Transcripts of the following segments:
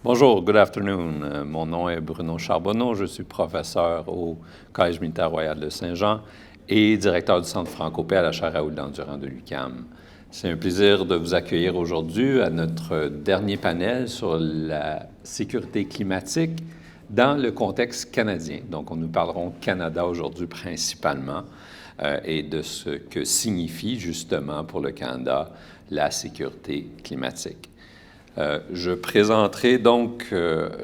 Bonjour, good afternoon. Mon nom est Bruno Charbonneau, je suis professeur au Collège militaire royal de Saint-Jean et directeur du Centre FrancoPaix à la chaire Raoul Dandurand de l'UQAM. C'est un plaisir de vous accueillir aujourd'hui à notre dernier panel sur la sécurité climatique dans le contexte canadien. Donc, nous parlerons Canada aujourd'hui principalement et de ce que signifie justement pour le Canada la sécurité climatique. Je présenterai donc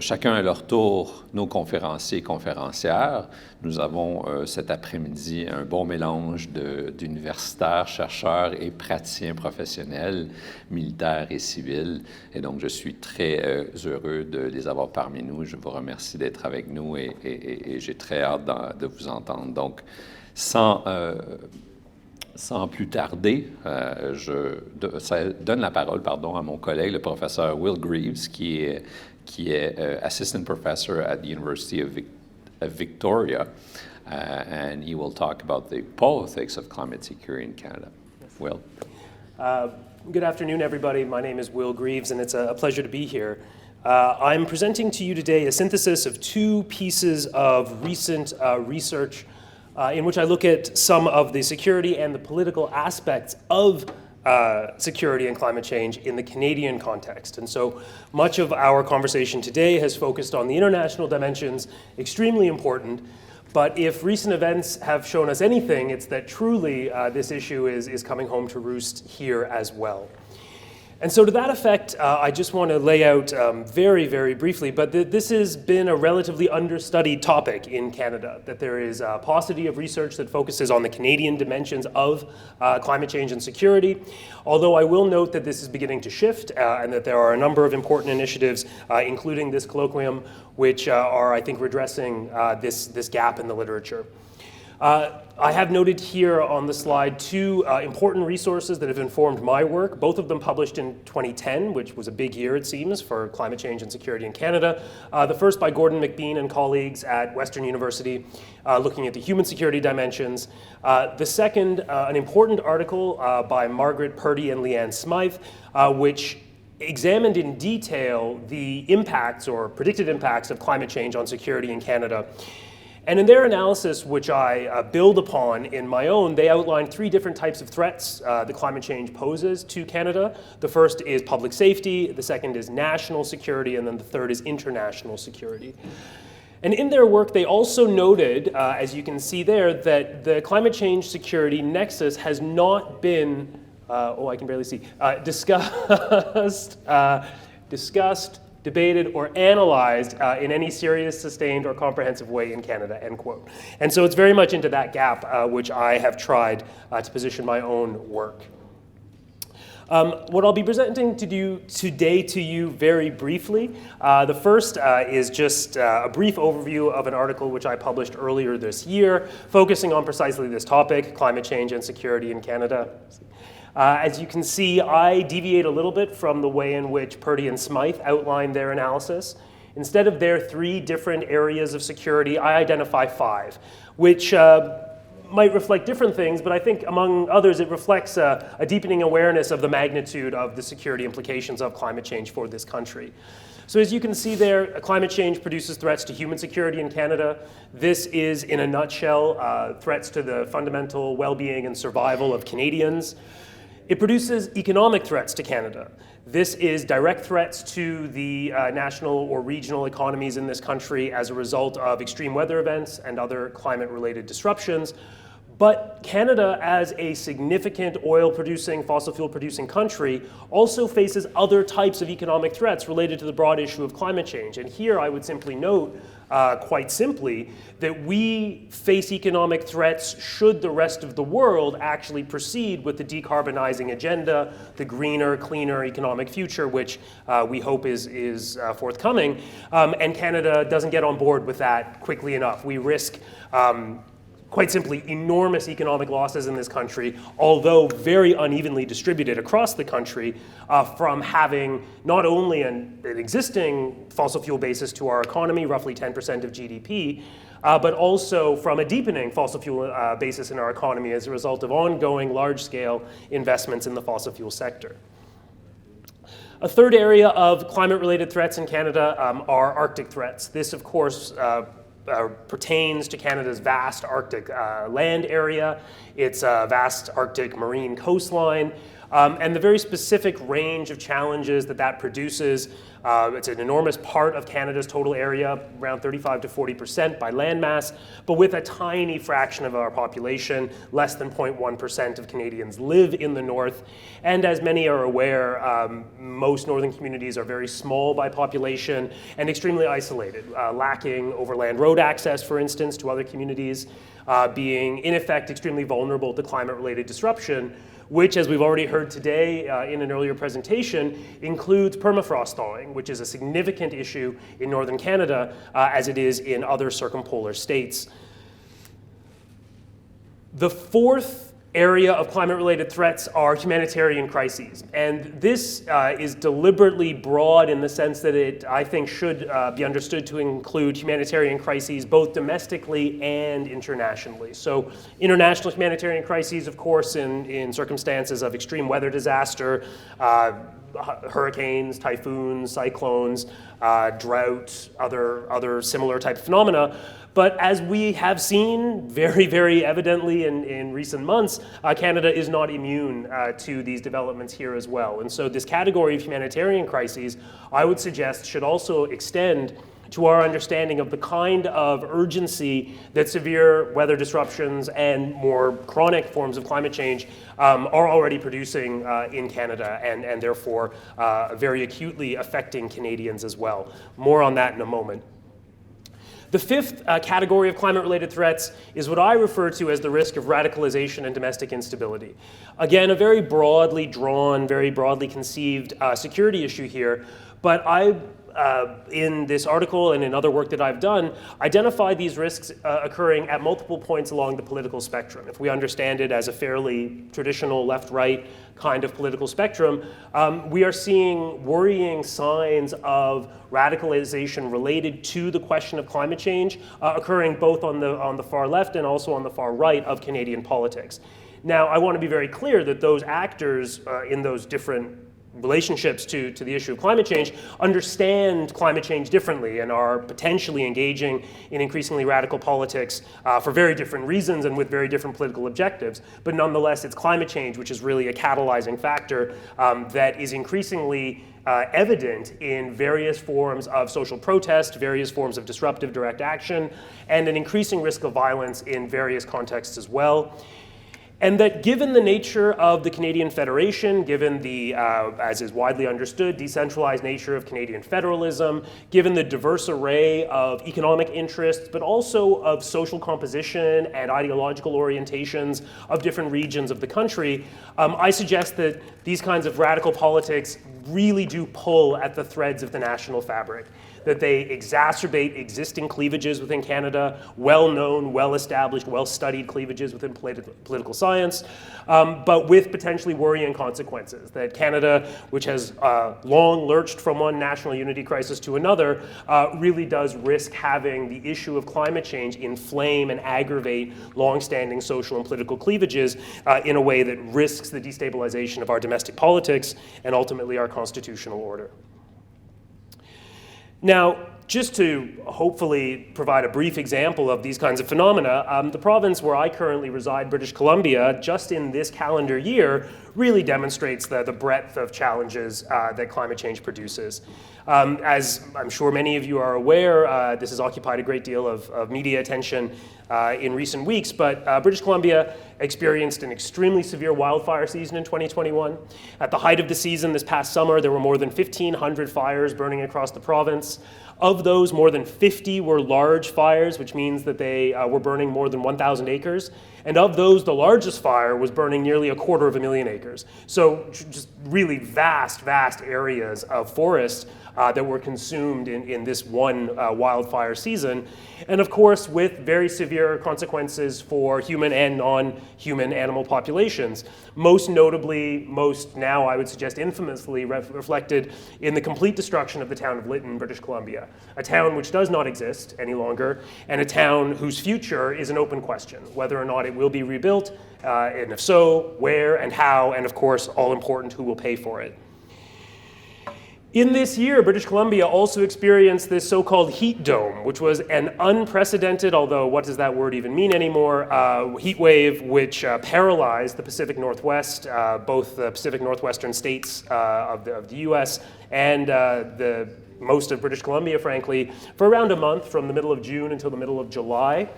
chacun à leur tour nos conférenciers et conférencières. Nous avons cet après-midi un bon mélange d'universitaires, chercheurs et praticiens professionnels, militaires et civils. Et donc, je suis très heureux de les avoir parmi nous. Je vous remercie d'être avec nous et j'ai très hâte de vous entendre. Donc, sans plus tarder, je donne la parole à mon collègue, le professeur Will Greaves, qui est Assistant Professor at the University of Victoria, and he will talk about the politics of climate security in Canada. Will? Good afternoon, everybody. My name is Will Greaves, and it's a pleasure to be here. I'm presenting to you today a synthesis of two pieces of recent research in which I look at some of the security and the political aspects of security and climate change in the Canadian context. And so much of our conversation today has focused on the international dimensions, extremely important. But if recent events have shown us anything, it's that truly this issue is coming home to roost here as well. And so to that effect, I just want to lay out very, very briefly, but this has been a relatively understudied topic in Canada, that there is a paucity of research that focuses on the Canadian dimensions of climate change and security, although I will note that this is beginning to shift and that there are a number of important initiatives, including this colloquium, which are, I think, redressing this gap in the literature. I have noted here on the slide two important resources that have informed my work, both of them published in 2010, which was a big year, it seems, for climate change and security in Canada. The first by Gordon McBean and colleagues at Western University, looking at the human security dimensions. The second, an important article by Margaret Purdy and Leanne Smythe, which examined in detail the impacts or predicted impacts of climate change on security in Canada. And in their analysis, which I build upon in my own, they outlined three different types of threats the climate change poses to Canada. The first is public safety, the second is national security, and then the third is international security. And in their work, they also noted, as you can see there, that the climate change security nexus has not been, I can barely see, discussed, debated, or analyzed in any serious, sustained, or comprehensive way in Canada, end quote. And so it's very much into that gap which I have tried to position my own work. What I'll be presenting today to you very briefly. The first is just a brief overview of an article which I published earlier this year, focusing on precisely this topic, climate change and security in Canada. As you can see, I deviate a little bit from the way in which Purdy and Smythe outline their analysis. Instead of their three different areas of security, I identify five, which might reflect different things, but I think among others it reflects a deepening awareness of the magnitude of the security implications of climate change for this country. So as you can see there, climate change produces threats to human security in Canada. This is, in a nutshell, threats to the fundamental well-being and survival of Canadians. It produces economic threats to Canada. This is direct threats to the national or regional economies in this country as a result of extreme weather events and other climate-related disruptions. But Canada, as a significant oil-producing, fossil fuel-producing country, also faces other types of economic threats related to the broad issue of climate change. And here I would simply note, quite simply, that we face economic threats should the rest of the world actually proceed with the decarbonizing agenda, the greener, cleaner economic future, which we hope is forthcoming. And Canada doesn't get on board with that quickly enough. We risk quite simply enormous economic losses in this country, although very unevenly distributed across the country, from having not only an existing fossil fuel basis to our economy, roughly 10% of GDP, but also from a deepening fossil fuel basis in our economy as a result of ongoing large-scale investments in the fossil fuel sector. A third area of climate-related threats in Canada are Arctic threats. This, of course, pertains to Canada's vast Arctic land area, its vast Arctic marine coastline, and the very specific range of challenges that produces. It's an enormous part of Canada's total area, around 35 to 40% by landmass, but with a tiny fraction of our population. Less than 0.1% of Canadians live in the north. And as many are aware, most northern communities are very small by population and extremely isolated, lacking overland road access, for instance, to other communities, being in effect extremely vulnerable to climate-related disruption, which, as we've already heard today in an earlier presentation, includes permafrost thawing, which is a significant issue in northern Canada, as it is in other circumpolar states. The fourth area of climate-related threats are humanitarian crises. And this is deliberately broad in the sense that it, I think, should be understood to include humanitarian crises both domestically and internationally. So international humanitarian crises, of course, in circumstances of extreme weather disaster, hurricanes, typhoons, cyclones, drought, other similar type phenomena. But as we have seen very, very evidently in recent months, Canada is not immune to these developments here as well. And so this category of humanitarian crises, I would suggest, should also extend to our understanding of the kind of urgency that severe weather disruptions and more chronic forms of climate change are already producing in Canada and therefore very acutely affecting Canadians as well. More on that in a moment. The fifth category of climate-related threats is what I refer to as the risk of radicalization and domestic instability. Again, a very broadly drawn, very broadly conceived security issue here, but I in this article and in other work that I've done, identify these risks occurring at multiple points along the political spectrum. If we understand it as a fairly traditional left-right kind of political spectrum, we are seeing worrying signs of radicalization related to the question of climate change occurring both on the far left and also on the far right of Canadian politics. Now, I want to be very clear that those actors in those different relationships to the issue of climate change understand climate change differently and are potentially engaging in increasingly radical politics for very different reasons and with very different political objectives. But nonetheless, it's climate change which is really a catalyzing factor that is increasingly evident in various forms of social protest, various forms of disruptive direct action, and an increasing risk of violence in various contexts as well. And that given the nature of the Canadian Federation, given the, as is widely understood, decentralized nature of Canadian federalism, given the diverse array of economic interests, but also of social composition and ideological orientations of different regions of the country, I suggest that these kinds of radical politics really do pull at the threads of the national fabric, that they exacerbate existing cleavages within Canada, well-known, well-established, well-studied cleavages within political science, but with potentially worrying consequences, that Canada, which has long lurched from one national unity crisis to another, really does risk having the issue of climate change inflame and aggravate long-standing social and political cleavages in a way that risks the destabilization of our domestic politics and ultimately our constitutional order. Now, just to hopefully provide a brief example of these kinds of phenomena, the province where I currently reside, British Columbia, just in this calendar year, really demonstrates the breadth of challenges that climate change produces. As I'm sure many of you are aware, this has occupied a great deal of media attention in recent weeks, but British Columbia experienced an extremely severe wildfire season in 2021. At the height of the season this past summer, there were more than 1,500 fires burning across the province. Of those, more than 50 were large fires, which means that they were burning more than 1,000 acres. And of those, the largest fire was burning nearly 250,000 acres. So just really vast, vast areas of forest that were consumed in this one wildfire season. And of course, with very severe consequences for human and non-human animal populations. Most notably, most now I would suggest infamously reflected in the complete destruction of the town of Lytton, British Columbia. A town which does not exist any longer, and a town whose future is an open question, whether or not it will be rebuilt, and if so, where and how, and of course, all important, who will pay for it. In this year, British Columbia also experienced this so-called heat dome, which was an unprecedented, although what does that word even mean anymore, heat wave which paralyzed the Pacific Northwest, both the Pacific Northwestern states of the US and most of British Columbia, frankly, for around a month from the middle of June until the middle of July.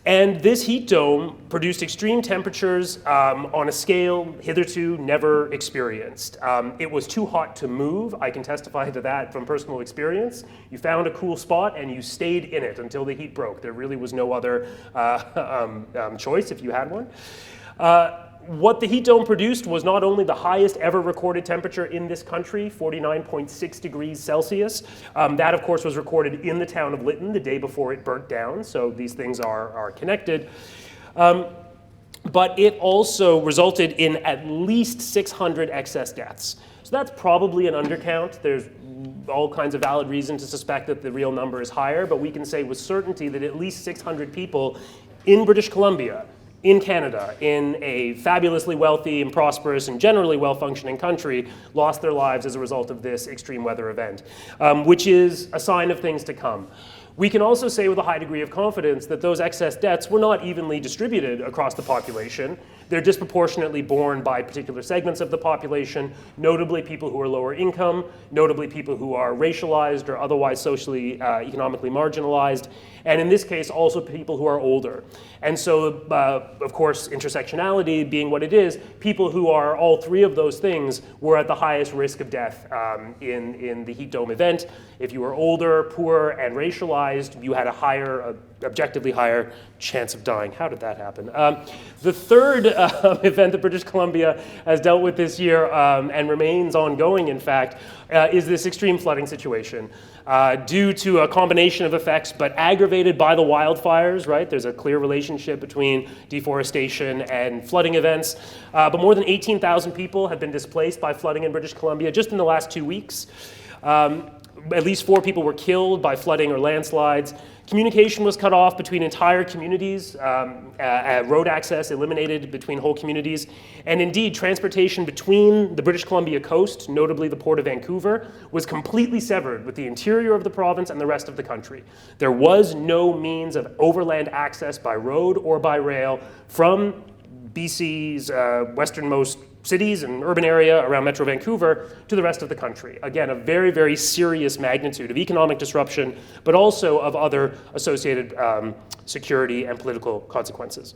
And this heat dome produced extreme temperatures on a scale hitherto never experienced. It was too hot to move. I can testify to that from personal experience. You found a cool spot and you stayed in it until the heat broke. There really was no other choice if you had one. What the heat dome produced was not only the highest ever recorded temperature in this country, 49.6 degrees Celsius. That, of course, was recorded in the town of Lytton the day before it burnt down, so these things are connected. But it also resulted in at least 600 excess deaths. So that's probably an undercount. There's all kinds of valid reason to suspect that the real number is higher, but we can say with certainty that at least 600 people in British Columbia, in Canada, in a fabulously wealthy and prosperous and generally well-functioning country, lost their lives as a result of this extreme weather event, which is a sign of things to come. We can also say with a high degree of confidence that those excess deaths were not evenly distributed across the population. They're disproportionately borne by particular segments of the population, notably people who are lower income, notably people who are racialized or otherwise socially, economically marginalized, and in this case also people who are older. And so, of course, intersectionality being what it is, people who are all three of those things were at the highest risk of death in the heat dome event. If you were older, poor, and racialized, you had a higher, objectively higher chance of dying. How did that happen? The third event that British Columbia has dealt with this year and remains ongoing, in fact, is this extreme flooding situation. Due to a combination of effects, but aggravated by the wildfires, right? There's a clear relationship between deforestation and flooding events. But more than 18,000 people have been displaced by flooding in British Columbia just in the last 2 weeks. At least 4 people were killed by flooding or landslides. Communication was cut off between entire communities, road access eliminated between whole communities, and indeed transportation between the British Columbia coast, notably the Port of Vancouver, was completely severed with the interior of the province and the rest of the country. There was no means of overland access by road or by rail from BC's westernmost cities and urban area around Metro Vancouver to the rest of the country. Again, a very, very serious magnitude of economic disruption, but also of other associated security and political consequences.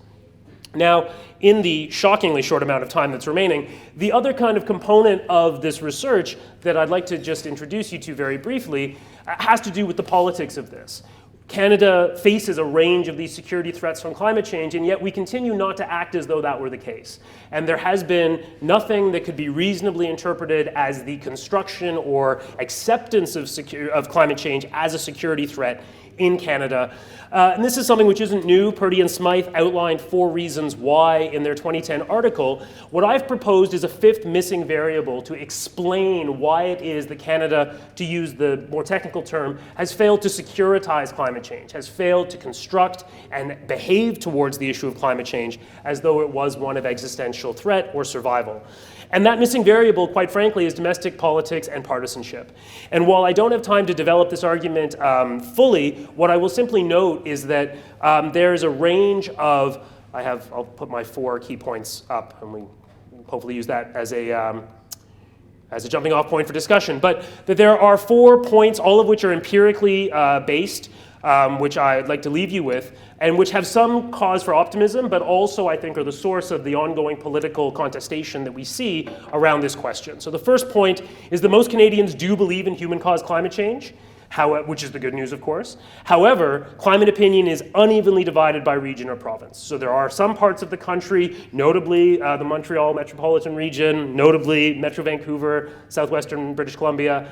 Now, in the shockingly short amount of time that's remaining, the other kind of component of this research that I'd like to just introduce you to very briefly has to do with the politics of this. Canada faces a range of these security threats from climate change, and yet we continue not to act as though that were the case. And there has been nothing that could be reasonably interpreted as the construction or acceptance of climate change as a security threat in Canada. And this is something which isn't new. Purdy and Smythe outlined 4 reasons why in their 2010 article. What I've proposed is a 5th missing variable to explain why it is that Canada, to use the more technical term, has failed to securitize climate change, has failed to construct and behave towards the issue of climate change as though it was one of existential threat or survival. And that missing variable, quite frankly, is domestic politics and partisanship. And while I don't have time to develop this argument fully, what I will simply note is that there is a range of, I'll put my 4 key points up, and we hopefully use that as a jumping off point for discussion, but that there are 4 points, all of which are empirically based, which I'd like to leave you with, and which have some cause for optimism, but also I think are the source of the ongoing political contestation that we see around this question. So the first point is that most Canadians do believe in human-caused climate change, which is the good news, of course. However, climate opinion is unevenly divided by region or province. So there are some parts of the country, notably the Montreal metropolitan region, notably Metro Vancouver, southwestern British Columbia,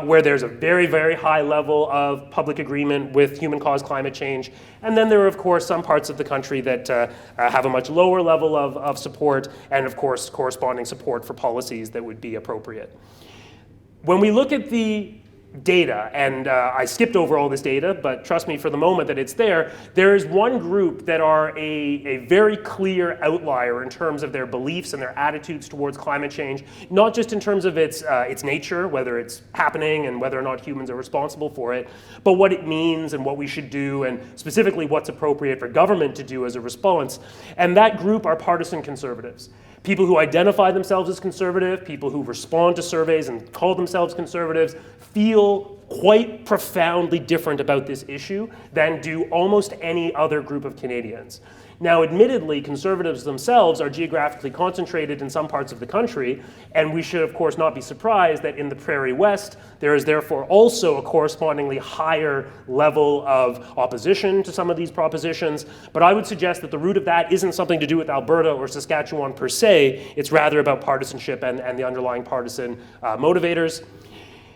where there's a very, very high level of public agreement with human-caused climate change. And then there are, of course, some parts of the country that have a much lower level of support and, of course, corresponding support for policies that would be appropriate. When we look at the data, and I skipped over all this data, but trust me for the moment that it's there. There is one group that are a very clear outlier in terms of their beliefs and their attitudes towards climate change, not just in terms of its nature, whether it's happening and whether or not humans are responsible for it, but what it means and what we should do, and specifically what's appropriate for government to do as a response. And that group are partisan conservatives. People who identify themselves as conservative, people who respond to surveys and call themselves conservatives, feel quite profoundly different about this issue than do almost any other group of Canadians. Now, admittedly, conservatives themselves are geographically concentrated in some parts of the country, and we should, of course, not be surprised that in the Prairie West, there is therefore also a correspondingly higher level of opposition to some of these propositions. But I would suggest that the root of that isn't something to do with Alberta or Saskatchewan per se. It's rather about partisanship and the underlying partisan motivators.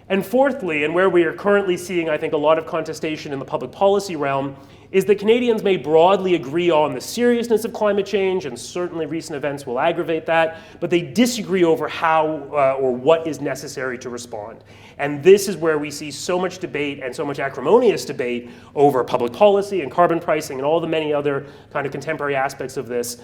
And fourthly, and where we are currently seeing, I think, a lot of contestation in the public policy realm, is that Canadians may broadly agree on the seriousness of climate change, and certainly recent events will aggravate that, but they disagree over how or what is necessary to respond. And this is where we see so much debate and so much acrimonious debate over public policy and carbon pricing and all the many other kind of contemporary aspects of this.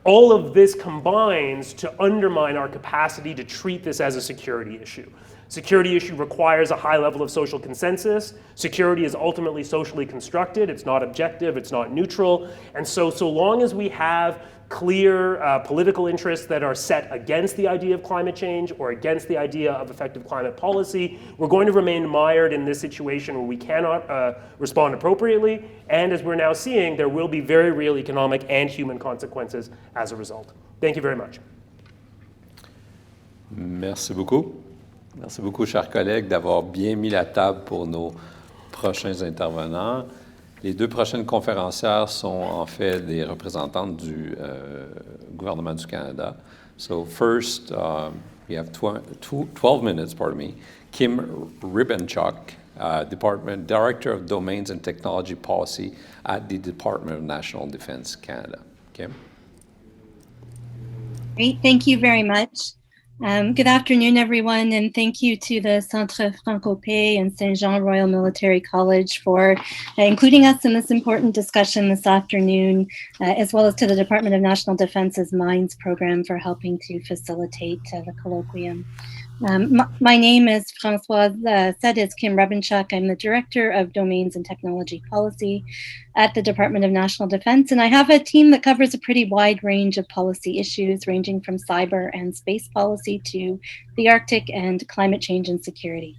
All of this combines to undermine our capacity to treat this as a security issue. Security issue requires a high level of social consensus. Security is ultimately socially constructed. It's not objective, it's not neutral. And so long as we have clear political interests that are set against the idea of climate change or against the idea of effective climate policy, we're going to remain mired in this situation where we cannot respond appropriately. And as we're now seeing, there will be very real economic and human consequences as a result. Thank you very much. Merci beaucoup. Merci beaucoup, chers collègues, d'avoir bien mis la table pour nos prochains intervenants. Les deux prochaines conférencières sont en fait des représentantes du gouvernement du Canada. So first, we have 12 minutes, pardon me. Kim Ribbenchuk, Director of Domains and Technology Policy at the Department of National Defence Canada. Kim? Great, thank you very much. Good afternoon, everyone, and thank you to the Centre FrancoPaix and Saint Jean Royal Military College for including us in this important discussion this afternoon, as well as to the Department of National Defence's MINES program for helping to facilitate the colloquium. My name is Françoise, said is Kim Ribbenchuk. I'm the Director of Domains and Technology Policy at the Department of National Defense, and I have a team that covers a pretty wide range of policy issues, ranging from cyber and space policy to the Arctic and climate change and security.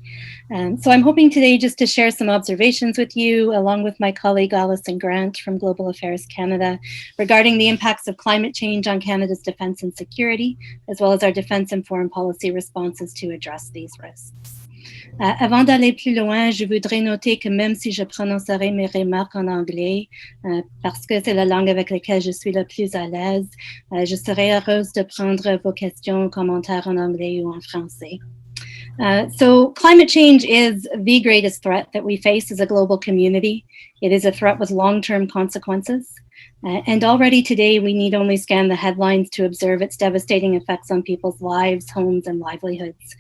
So I'm hoping today just to share some observations with you, along with my colleague Alison Grant from Global Affairs Canada, regarding the impacts of climate change on Canada's defense and security, as well as our defense and foreign policy responses to address these risks. Avant d'aller plus loin, je voudrais noter que même si je prononcerai mes remarques en anglais, parce que c'est la langue avec laquelle je suis le plus à l'aise, je serai heureuse de prendre vos questions, commentaires en anglais ou en français. So climate change is the greatest threat that we face as a global community. It is a threat with long-term consequences. And already today, we need only scan the headlines to observe its devastating effects on people's lives, homes, and livelihoods.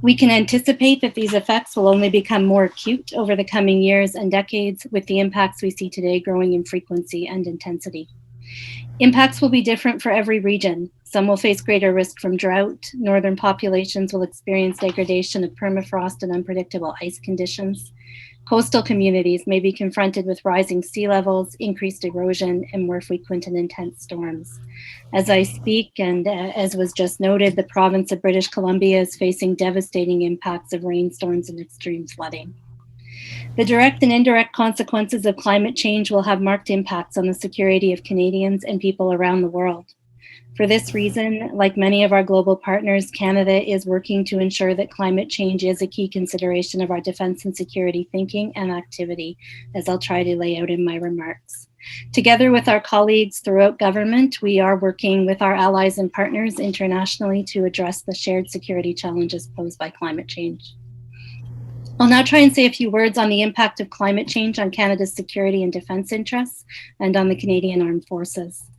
We can anticipate that these effects will only become more acute over the coming years and decades, with the impacts we see today growing in frequency and intensity. Impacts will be different for every region. Some will face greater risk from drought. Northern populations will experience degradation of permafrost and unpredictable ice conditions. Coastal communities may be confronted with rising sea levels, increased erosion, and more frequent and intense storms. As I speak, and as was just noted, the province of British Columbia is facing devastating impacts of rainstorms and extreme flooding. The direct and indirect consequences of climate change will have marked impacts on the security of Canadians and people around the world. For this reason, like many of our global partners, Canada is working to ensure that climate change is a key consideration of our defense and security thinking and activity, as I'll try to lay out in my remarks. Together with our colleagues throughout government, we are working with our allies and partners internationally to address the shared security challenges posed by climate change. I'll now try and say a few words on the impact of climate change on Canada's security and defense interests and on the Canadian Armed Forces.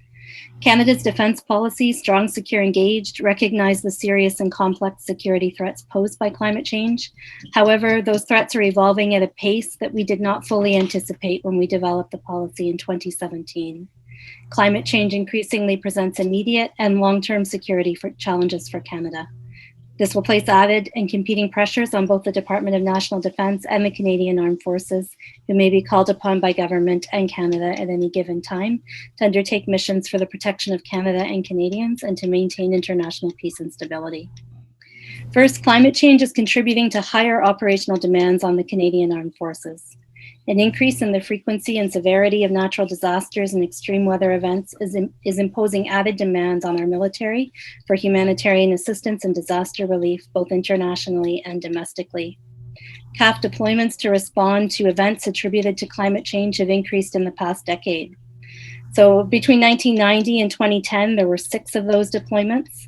Canada's defense policy, strong, secure, engaged, recognize the serious and complex security threats posed by climate change. However, those threats are evolving at a pace that we did not fully anticipate when we developed the policy in 2017. Climate change increasingly presents immediate and long-term security challenges for Canada. This will place added and competing pressures on both the Department of National Defence and the Canadian Armed Forces, who may be called upon by government and Canada at any given time to undertake missions for the protection of Canada and Canadians and to maintain international peace and stability. First, climate change is contributing to higher operational demands on the Canadian Armed Forces. An increase in the frequency and severity of natural disasters and extreme weather events is imposing added demands on our military for humanitarian assistance and disaster relief, both internationally and domestically. CAF deployments to respond to events attributed to climate change have increased in the past decade. So between 1990 and 2010, there were 6 of those deployments.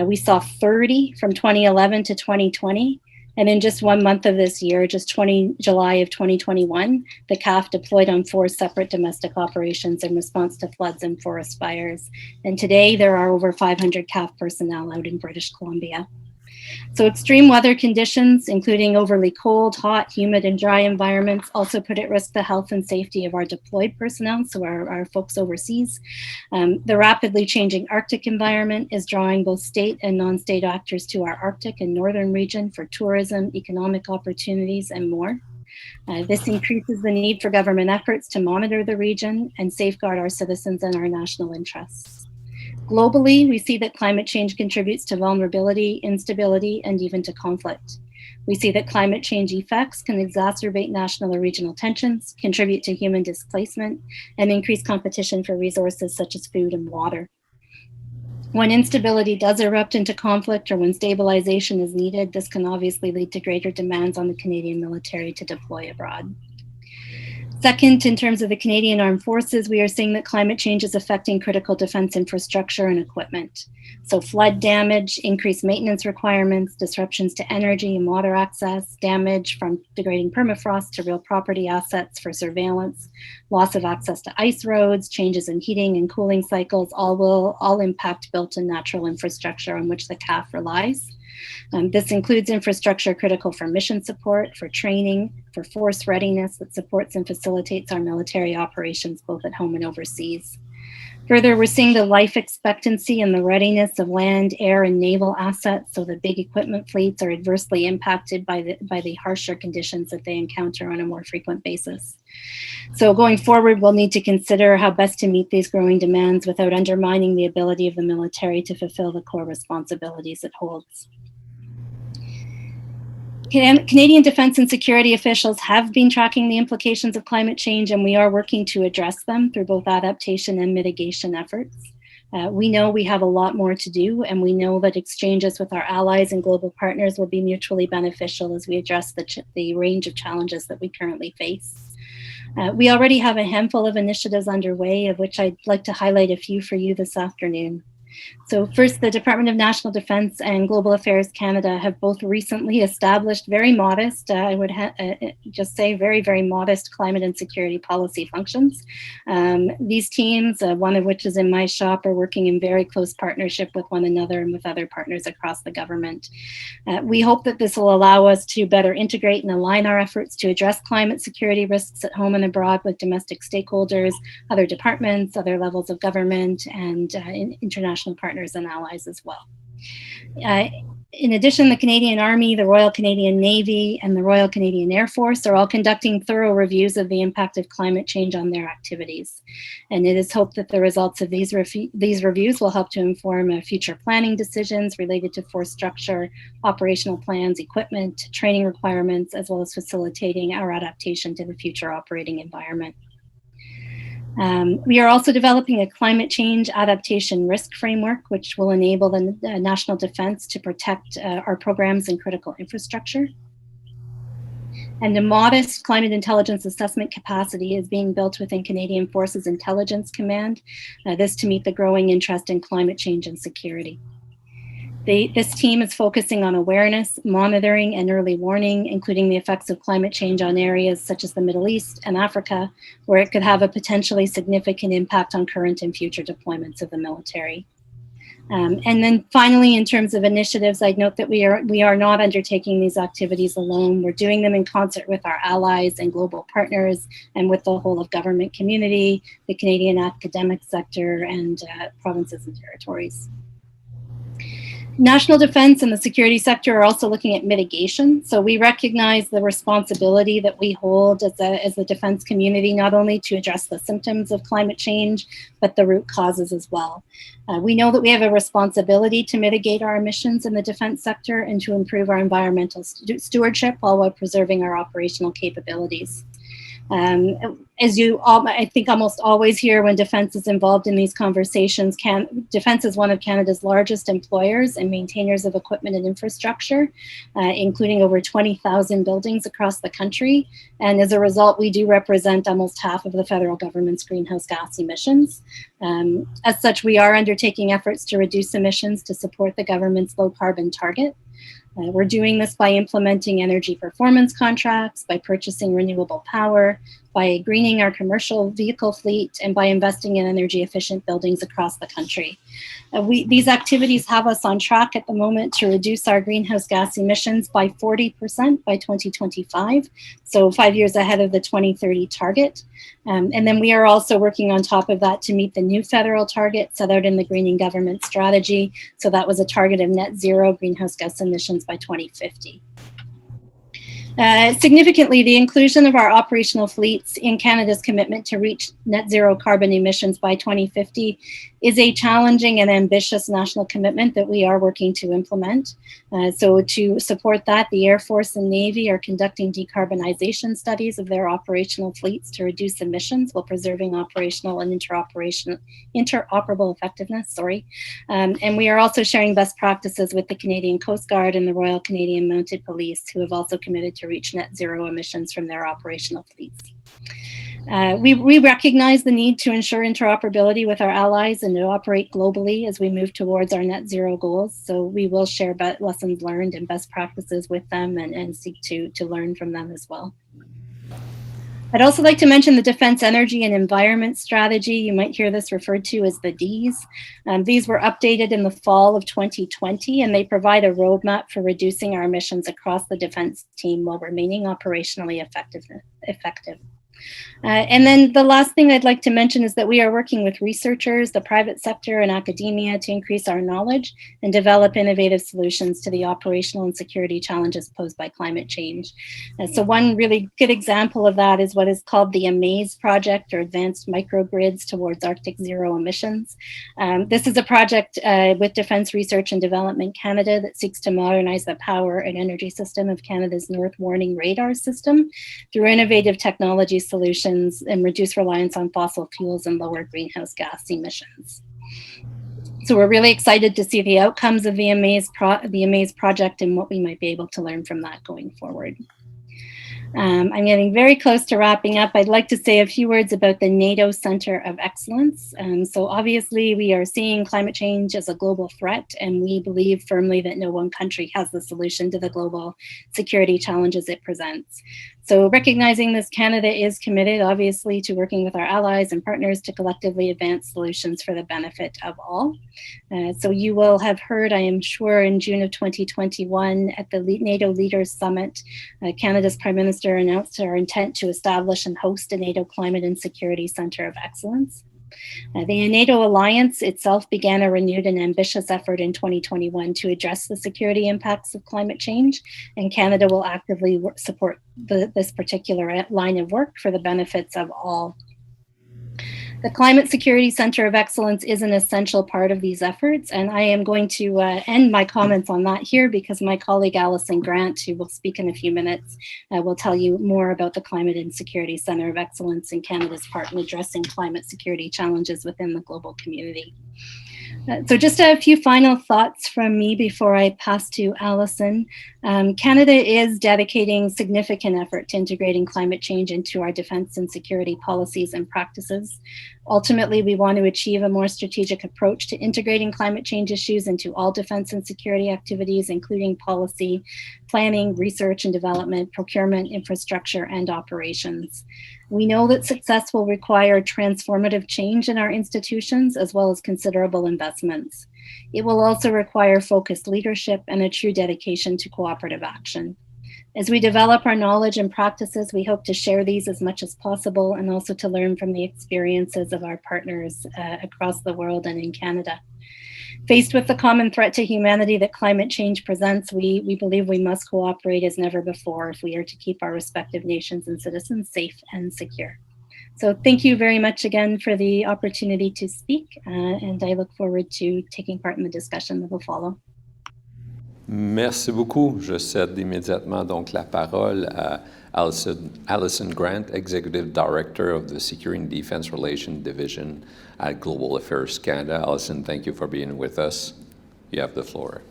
We saw 30 from 2011 to 2020. And in just 1 month of this year, just July of 2021, the CAF deployed on 4 separate domestic operations in response to floods and forest fires. And today there are over 500 CAF personnel out in British Columbia. So extreme weather conditions, including overly cold, hot, humid, and dry environments, also put at risk the health and safety of our deployed personnel, so our folks overseas. The rapidly changing Arctic environment is drawing both state and non-state actors to our Arctic and northern region for tourism, economic opportunities, and more. This increases the need for government efforts to monitor the region and safeguard our citizens and our national interests. Globally, we see that climate change contributes to vulnerability, instability, and even to conflict. We see that climate change effects can exacerbate national or regional tensions, contribute to human displacement, and increase competition for resources such as food and water. When instability does erupt into conflict or when stabilization is needed, this can obviously lead to greater demands on the Canadian military to deploy abroad. Second, in terms of the Canadian Armed Forces, we are seeing that climate change is affecting critical defense infrastructure and equipment. So flood damage, increased maintenance requirements, disruptions to energy and water access, damage from degrading permafrost to real property assets for surveillance, loss of access to ice roads, changes in heating and cooling cycles, all impact built and natural infrastructure on which the CAF relies. This includes infrastructure critical for mission support, for training, for force readiness that supports and facilitates our military operations both at home and overseas. Further, we're seeing the life expectancy and the readiness of land, air, and naval assets, so the big equipment fleets are adversely impacted by the harsher conditions that they encounter on a more frequent basis. So going forward, we'll need to consider how best to meet these growing demands without undermining the ability of the military to fulfill the core responsibilities it holds. Canadian defense and security officials have been tracking the implications of climate change, and we are working to address them through both adaptation and mitigation efforts. We know we have a lot more to do, and we know that exchanges with our allies and global partners will be mutually beneficial as we address the range of challenges that we currently face. We already have a handful of initiatives underway, of which I'd like to highlight a few for you this afternoon. So first, the Department of National Defence and Global Affairs Canada have both recently established very modest, I would just say very, very modest climate and security policy functions. These teams, one of which is in my shop, are working in very close partnership with one another and with other partners across the government. We hope that this will allow us to better integrate and align our efforts to address climate security risks at home and abroad with domestic stakeholders, other departments, other levels of government, and international partners and allies as well. In addition, the Canadian Army, the Royal Canadian Navy, and the Royal Canadian Air Force are all conducting thorough reviews of the impact of climate change on their activities. And it is hoped that the results of these reviews will help to inform future planning decisions related to force structure, operational plans, equipment, training requirements, as well as facilitating our adaptation to the future operating environment. We are also developing a climate change adaptation risk framework, which will enable the national defense to protect our programs and critical infrastructure. And a modest climate intelligence assessment capacity is being built within Canadian Forces Intelligence Command, this to meet the growing interest in climate change and security. This team is focusing on awareness, monitoring, and early warning, including the effects of climate change on areas such as the Middle East and Africa, where it could have a potentially significant impact on current and future deployments of the military. And then finally, in terms of initiatives, I'd note that we are not undertaking these activities alone. We're doing them in concert with our allies and global partners and with the whole of government community, the Canadian academic sector, and provinces and territories. National defense and the security sector are also looking at mitigation. So we recognize the responsibility that we hold as a defense community, not only to address the symptoms of climate change, but the root causes as well. We know that we have a responsibility to mitigate our emissions in the defense sector and to improve our environmental stewardship while preserving our operational capabilities. As you all, I think almost always hear when defense is involved in these conversations, defense is one of Canada's largest employers and maintainers of equipment and infrastructure, including over 20,000 buildings across the country. And as a result, we do represent almost half of the federal government's greenhouse gas emissions. As such, we are undertaking efforts to reduce emissions to support the government's low carbon target. We're doing this by implementing energy performance contracts, by purchasing renewable power, by greening our commercial vehicle fleet, and by investing in energy efficient buildings across the country. These activities have us on track at the moment to reduce our greenhouse gas emissions by 40% by 2025, so 5 years ahead of the 2030 target. And then we are also working on top of that to meet the new federal target set out in the Greening Government Strategy. So that was a target of net zero greenhouse gas emissions by 2050. Significantly, the inclusion of our operational fleets in Canada's commitment to reach net zero carbon emissions by 2050 is a challenging and ambitious national commitment that we are working to implement. So to support that, the Air Force and Navy are conducting decarbonization studies of their operational fleets to reduce emissions while preserving operational and interoperable effectiveness, and we are also sharing best practices with the Canadian Coast Guard and the Royal Canadian Mounted Police, who have also committed to reach net zero emissions from their operational fleets. We recognize the need to ensure interoperability with our allies and to operate globally as we move towards our net zero goals. So we will share lessons learned and best practices with them and seek to learn from them as well. I'd also like to mention the Defense Energy and Environment Strategy. You might hear this referred to as the Ds. These were updated in the fall of 2020, and they provide a roadmap for reducing our emissions across the defense team while remaining operationally effective. And then the last thing I'd like to mention is that we are working with researchers, the private sector, and academia to increase our knowledge and develop innovative solutions to the operational and security challenges posed by climate change. So one really good example of that is what is called the Amaze Project, or Advanced Microgrids Towards Arctic Zero Emissions. This is a project with Defence Research and Development Canada that seeks to modernize the power and energy system of Canada's North Warning Radar system through innovative technology solutions and reduce reliance on fossil fuels and lower greenhouse gas emissions. So we're really excited to see the outcomes of the Amaze project and what we might be able to learn from that going forward. I'm getting very close to wrapping up. I'd like to say a few words about the NATO Centre of Excellence. So obviously we are seeing climate change as a global threat, and we believe firmly that no one country has the solution to the global security challenges it presents. So recognizing this, Canada is committed, obviously, to working with our allies and partners to collectively advance solutions for the benefit of all. So you will have heard, I am sure, in June of 2021 at the NATO Leaders Summit, Canada's Prime Minister announced our intent to establish and host a NATO Climate and Security Centre of Excellence. The NATO alliance itself began a renewed and ambitious effort in 2021 to address the security impacts of climate change, and Canada will actively support this particular line of work for the benefits of all. The Climate Security Centre of Excellence is an essential part of these efforts, and I am going to end my comments on that here because my colleague Alison Grant, who will speak in a few minutes, will tell you more about the Climate and Security Centre of Excellence and Canada's part in addressing climate security challenges within the global community. So just a few final thoughts from me before I pass to Alison. Canada is dedicating significant effort to integrating climate change into our defense and security policies and practices. Ultimately, we want to achieve a more strategic approach to integrating climate change issues into all defense and security activities, including policy, planning, research and development, procurement, infrastructure, and operations. We know that success will require transformative change in our institutions, as well as considerable investments. It will also require focused leadership and a true dedication to cooperative action. As we develop our knowledge and practices, we hope to share these as much as possible and also to learn from the experiences of our partners across the world and in Canada. Faced with the common threat to humanity that climate change presents, we believe we must cooperate as never before if we are to keep our respective nations and citizens safe and secure. So thank you very much again for the opportunity to speak, and I look forward to taking part in the discussion that will follow. Merci beaucoup. Je cède immédiatement donc la parole à Alison Grant, Executive Director of the Security and Defense Relations Division at Global Affairs Canada. Alison, thank you for being with us. You have the floor.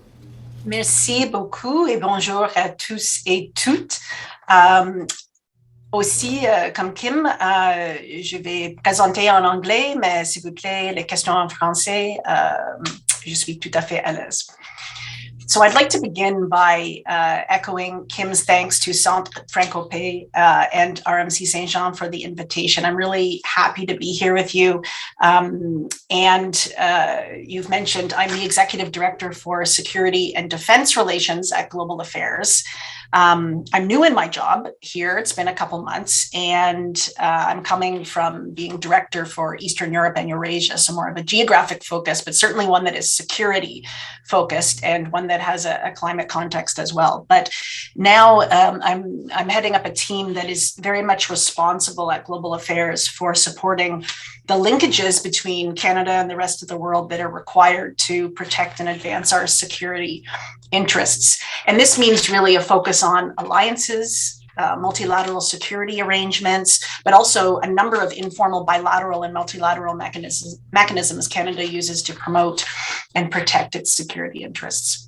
Merci beaucoup et bonjour à tous et toutes. Aussi, comme Kim, je vais présenter en anglais, mais s'il vous plaît, les questions en français, je suis tout à fait à l'aise. So I'd like to begin by echoing Kim's thanks to Centre FrancoPaix and RMC Saint-Jean for the invitation. I'm really happy to be here with you. And you've mentioned I'm the Executive Director for Security and Defense Relations at Global Affairs. I'm new in my job here. It's been a couple months, and I'm coming from being director for Eastern Europe and Eurasia, so more of a geographic focus, but certainly one that is security focused and one that has a climate context as well. But now I'm heading up a team that is very much responsible at Global Affairs for supporting the linkages between Canada and the rest of the world that are required to protect and advance our security interests. And this means really a focus on alliances, multilateral security arrangements, but also a number of informal bilateral and multilateral mechanisms Canada uses to promote and protect its security interests.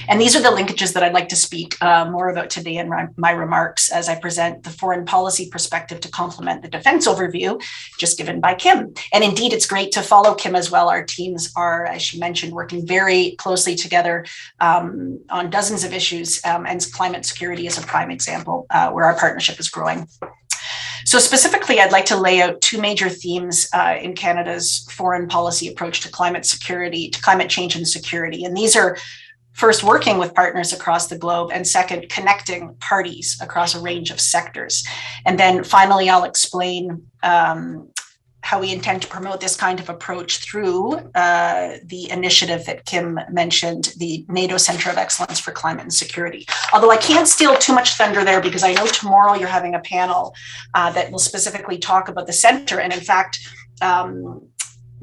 And these are the linkages that I'd like to speak more about today in my remarks as I present the foreign policy perspective to complement the defense overview just given by Kim. And indeed, it's great to follow Kim as well. Our teams are, as she mentioned, working very closely together on dozens of issues, and climate security is a prime example where our partnership is growing. So specifically, I'd like to lay out two major themes in Canada's foreign policy approach to climate security, to climate change and security. And these are first, working with partners across the globe, and second, connecting parties across a range of sectors. And then finally, I'll explain how we intend to promote this kind of approach through the initiative that Kim mentioned, the NATO Center of Excellence for Climate and Security. Although I can't steal too much thunder there because I know tomorrow you're having a panel that will specifically talk about the center. And in fact,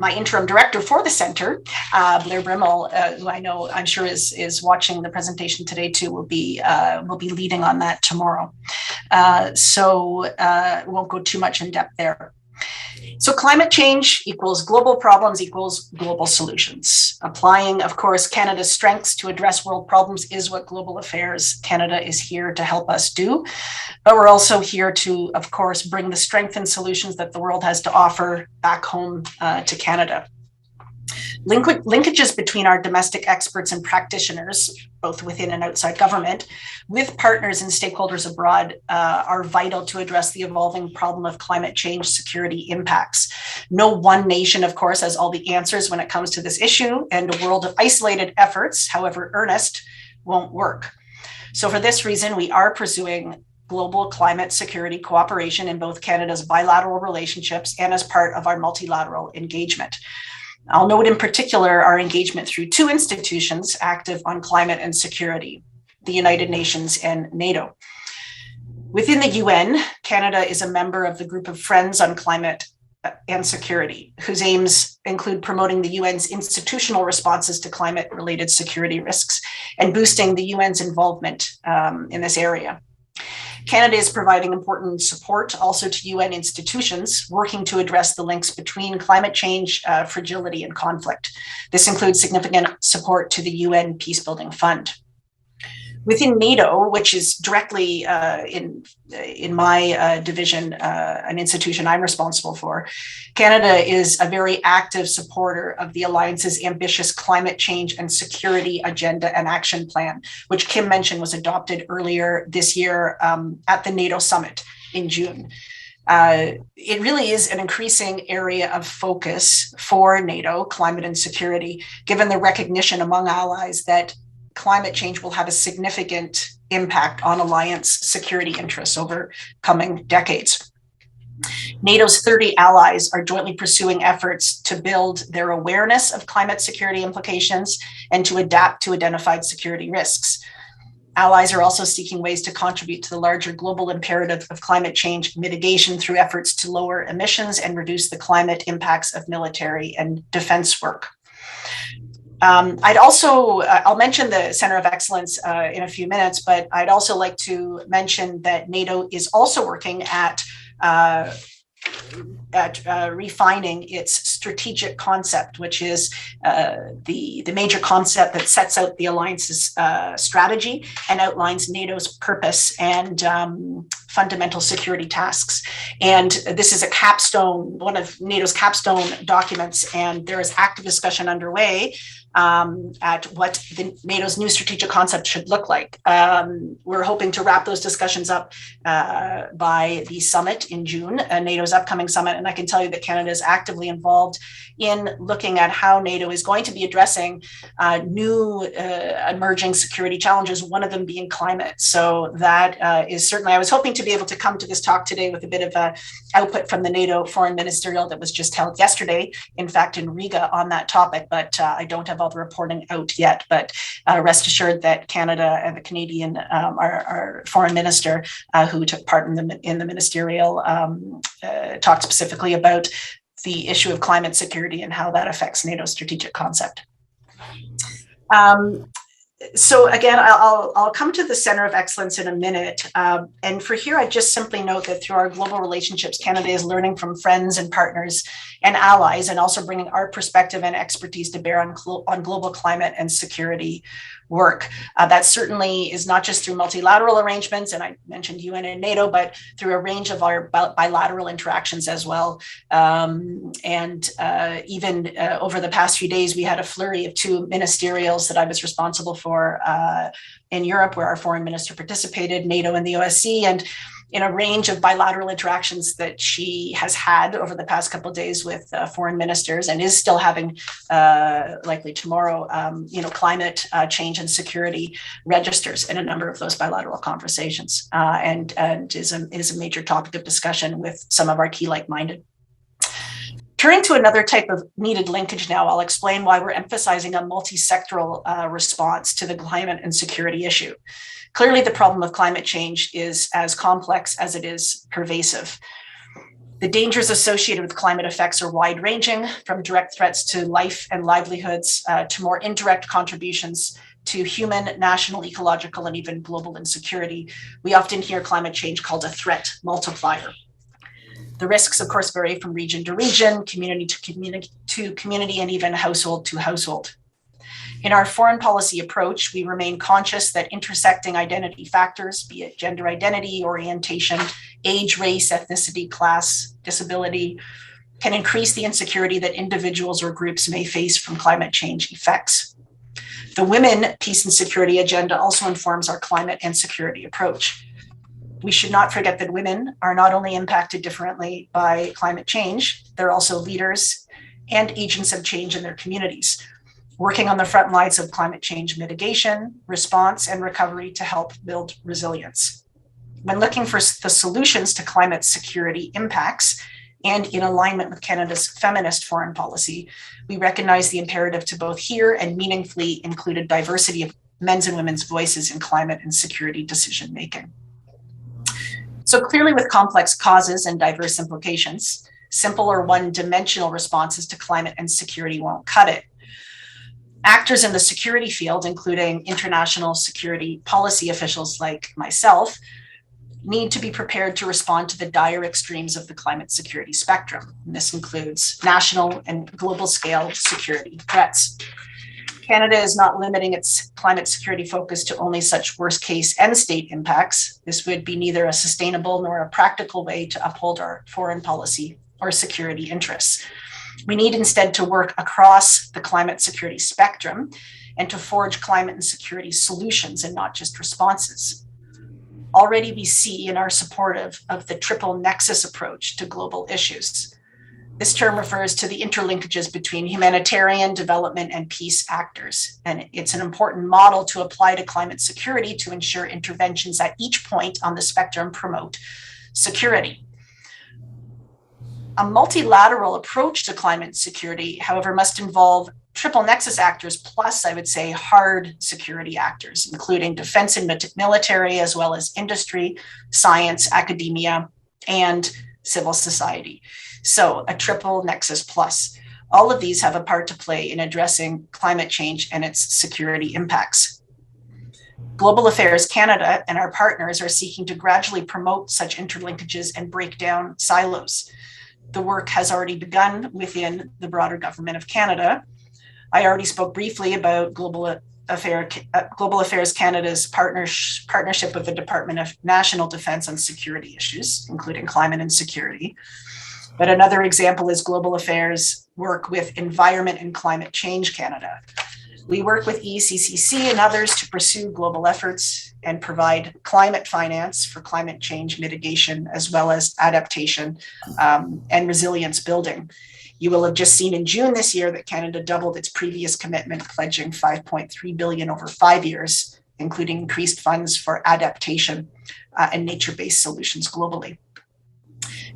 my interim director for the center, Blair Brimmel, who I'm sure is watching the presentation today too, will be leading on that tomorrow. So we won't go too much in depth there. So climate change equals global problems equals global solutions. Applying, of course, Canada's strengths to address world problems is what Global Affairs Canada is here to help us do. But we're also here to, of course, bring the strength and solutions that the world has to offer back home to Canada. Linkages between our domestic experts and practitioners, both within and outside government, with partners and stakeholders abroad are vital to address the evolving problem of climate change security impacts. No one nation, of course, has all the answers when it comes to this issue, and a world of isolated efforts, however earnest, won't work. So for this reason, we are pursuing global climate security cooperation in both Canada's bilateral relationships and as part of our multilateral engagement. I'll note in particular our engagement through two institutions active on climate and security, the United Nations and NATO. Within the UN, Canada is a member of the Group of Friends on Climate and Security, whose aims include promoting the UN's institutional responses to climate-related security risks and boosting the UN's involvement in this area. Canada is providing important support also to UN institutions working to address the links between climate change, fragility, and conflict. This includes significant support to the UN Peacebuilding Fund. Within NATO, which is directly in my division, an institution I'm responsible for, Canada is a very active supporter of the Alliance's ambitious climate change and security agenda and action plan, which Kim mentioned was adopted earlier this year at the NATO summit in June. It really is an increasing area of focus for NATO, climate and security, given the recognition among allies that climate change will have a significant impact on alliance security interests over coming decades. NATO's 30 allies are jointly pursuing efforts to build their awareness of climate security implications and to adapt to identified security risks. Allies are also seeking ways to contribute to the larger global imperative of climate change mitigation through efforts to lower emissions and reduce the climate impacts of military and defense work. I'll mention the Center of Excellence in a few minutes, but I'd also like to mention that NATO is also working at refining its strategic concept, which is the major concept that sets out the alliance's strategy and outlines NATO's purpose and fundamental security tasks. And this is a capstone, one of NATO's capstone documents, and there is active discussion underway at what NATO's new strategic concept should look like. We're hoping to wrap those discussions up by the summit in June, NATO's upcoming summit. And I can tell you that Canada is actively involved in looking at how NATO is going to be addressing new emerging security challenges, one of them being climate. So that is certainly, I was hoping to be able to come to this talk today with a bit of output from the NATO Foreign Ministerial that was just held yesterday, in fact, in Riga on that topic, but I don't have all the reporting out yet. But rest assured that Canada and the Canadian, our foreign minister who took part in the ministerial talked specifically about the issue of climate security and how that affects NATO's strategic concept. So again, I'll come to the Center of Excellence in a minute. And for here, I just simply note that through our global relationships, Canada is learning from friends and partners and allies, and also bringing our perspective and expertise to bear on global climate and security work. That certainly is not just through multilateral arrangements, and I mentioned UN and NATO, but through a range of our bilateral interactions as well. Even over the past few days, we had a flurry of 2 ministerials that I was responsible for in Europe, where our foreign minister participated, NATO and the OSCE, and in a range of bilateral interactions that she has had over the past couple of days with foreign ministers, and is still having likely tomorrow, climate change and security registers in a number of those bilateral conversations, and is a major topic of discussion with some of our key like-minded. Turning to another type of needed linkage now, I'll explain why we're emphasizing a multi-sectoral response to the climate and security issue. Clearly, the problem of climate change is as complex as it is pervasive. The dangers associated with climate effects are wide-ranging, from direct threats to life and livelihoods to more indirect contributions to human, national, ecological, and even global insecurity. We often hear climate change called a threat multiplier. The risks, of course, vary from region to region, community to community, and even household to household. In our foreign policy approach, we remain conscious that intersecting identity factors, be it gender identity, orientation, age, race, ethnicity, class, disability, can increase the insecurity that individuals or groups may face from climate change effects. The Women, Peace and Security agenda also informs our climate and security approach. We should not forget that women are not only impacted differently by climate change, they're also leaders and agents of change in their communities, working on the front lines of climate change mitigation, response, and recovery to help build resilience. When looking for the solutions to climate security impacts, and in alignment with Canada's feminist foreign policy, we recognize the imperative to both hear and meaningfully include a diversity of men's and women's voices in climate and security decision-making. So clearly, with complex causes and diverse implications, simple or one-dimensional responses to climate and security won't cut it. Actors in the security field, including international security policy officials like myself, need to be prepared to respond to the dire extremes of the climate security spectrum. And this includes national and global scale security threats. Canada is not limiting its climate security focus to only such worst case end state impacts. This would be neither a sustainable nor a practical way to uphold our foreign policy or security interests. We need instead to work across the climate security spectrum and to forge climate and security solutions and not just responses. Already we see and are supportive of the triple nexus approach to global issues. This term refers to the interlinkages between humanitarian, development, and peace actors. And it's an important model to apply to climate security to ensure interventions at each point on the spectrum promote security. A multilateral approach to climate security, however, must involve triple nexus actors plus, I would say, hard security actors, including defense and military, as well as industry, science, academia, and civil society. So a triple nexus plus. All of these have a part to play in addressing climate change and its security impacts. Global Affairs Canada and our partners are seeking to gradually promote such interlinkages and break down silos. The work has already begun within the broader government of Canada. I already spoke briefly about Global Affairs Canada's partnership with the Department of National Defence on security issues, including climate and security. But another example is Global Affairs' work with Environment and Climate Change Canada. We work with ECCC and others to pursue global efforts and provide climate finance for climate change mitigation, as well as adaptation and resilience building. You will have just seen in June this year that Canada doubled its previous commitment, pledging $5.3 billion over 5 years, including increased funds for adaptation and nature-based solutions globally.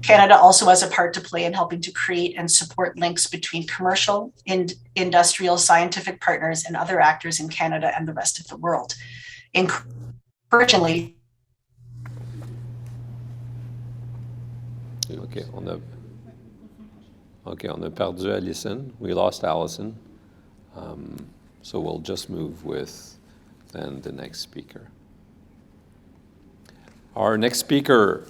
Canada also has a part to play in helping to create and support links between commercial, industrial, scientific partners and other actors in Canada and the rest of the world. Encouragingly, on a perdu Alison. We lost Alison. So we'll just move with then the next speaker. Our next speaker,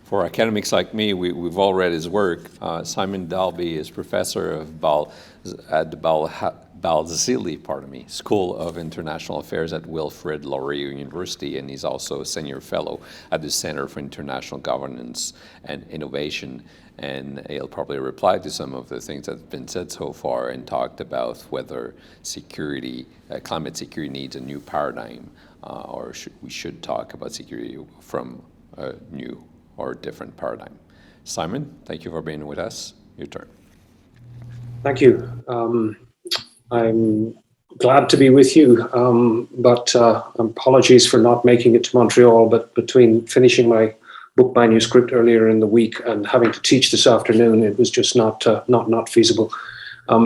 for academics like me, we've all read his work. Simon Dalby is professor at the Balsillie, School of International Affairs at Wilfrid Laurier University, and he's also a senior fellow at the Center for International Governance and Innovation. And he'll probably reply to some of the things that have been said so far and talked about whether climate security needs a new paradigm, or we should talk about security from a new or different paradigm. Simon, thank you for being with us. Your turn. Thank you. I'm glad to be with you, but apologies for not making it to Montreal, but between finishing my book manuscript earlier in the week and having to teach this afternoon, it was just not feasible.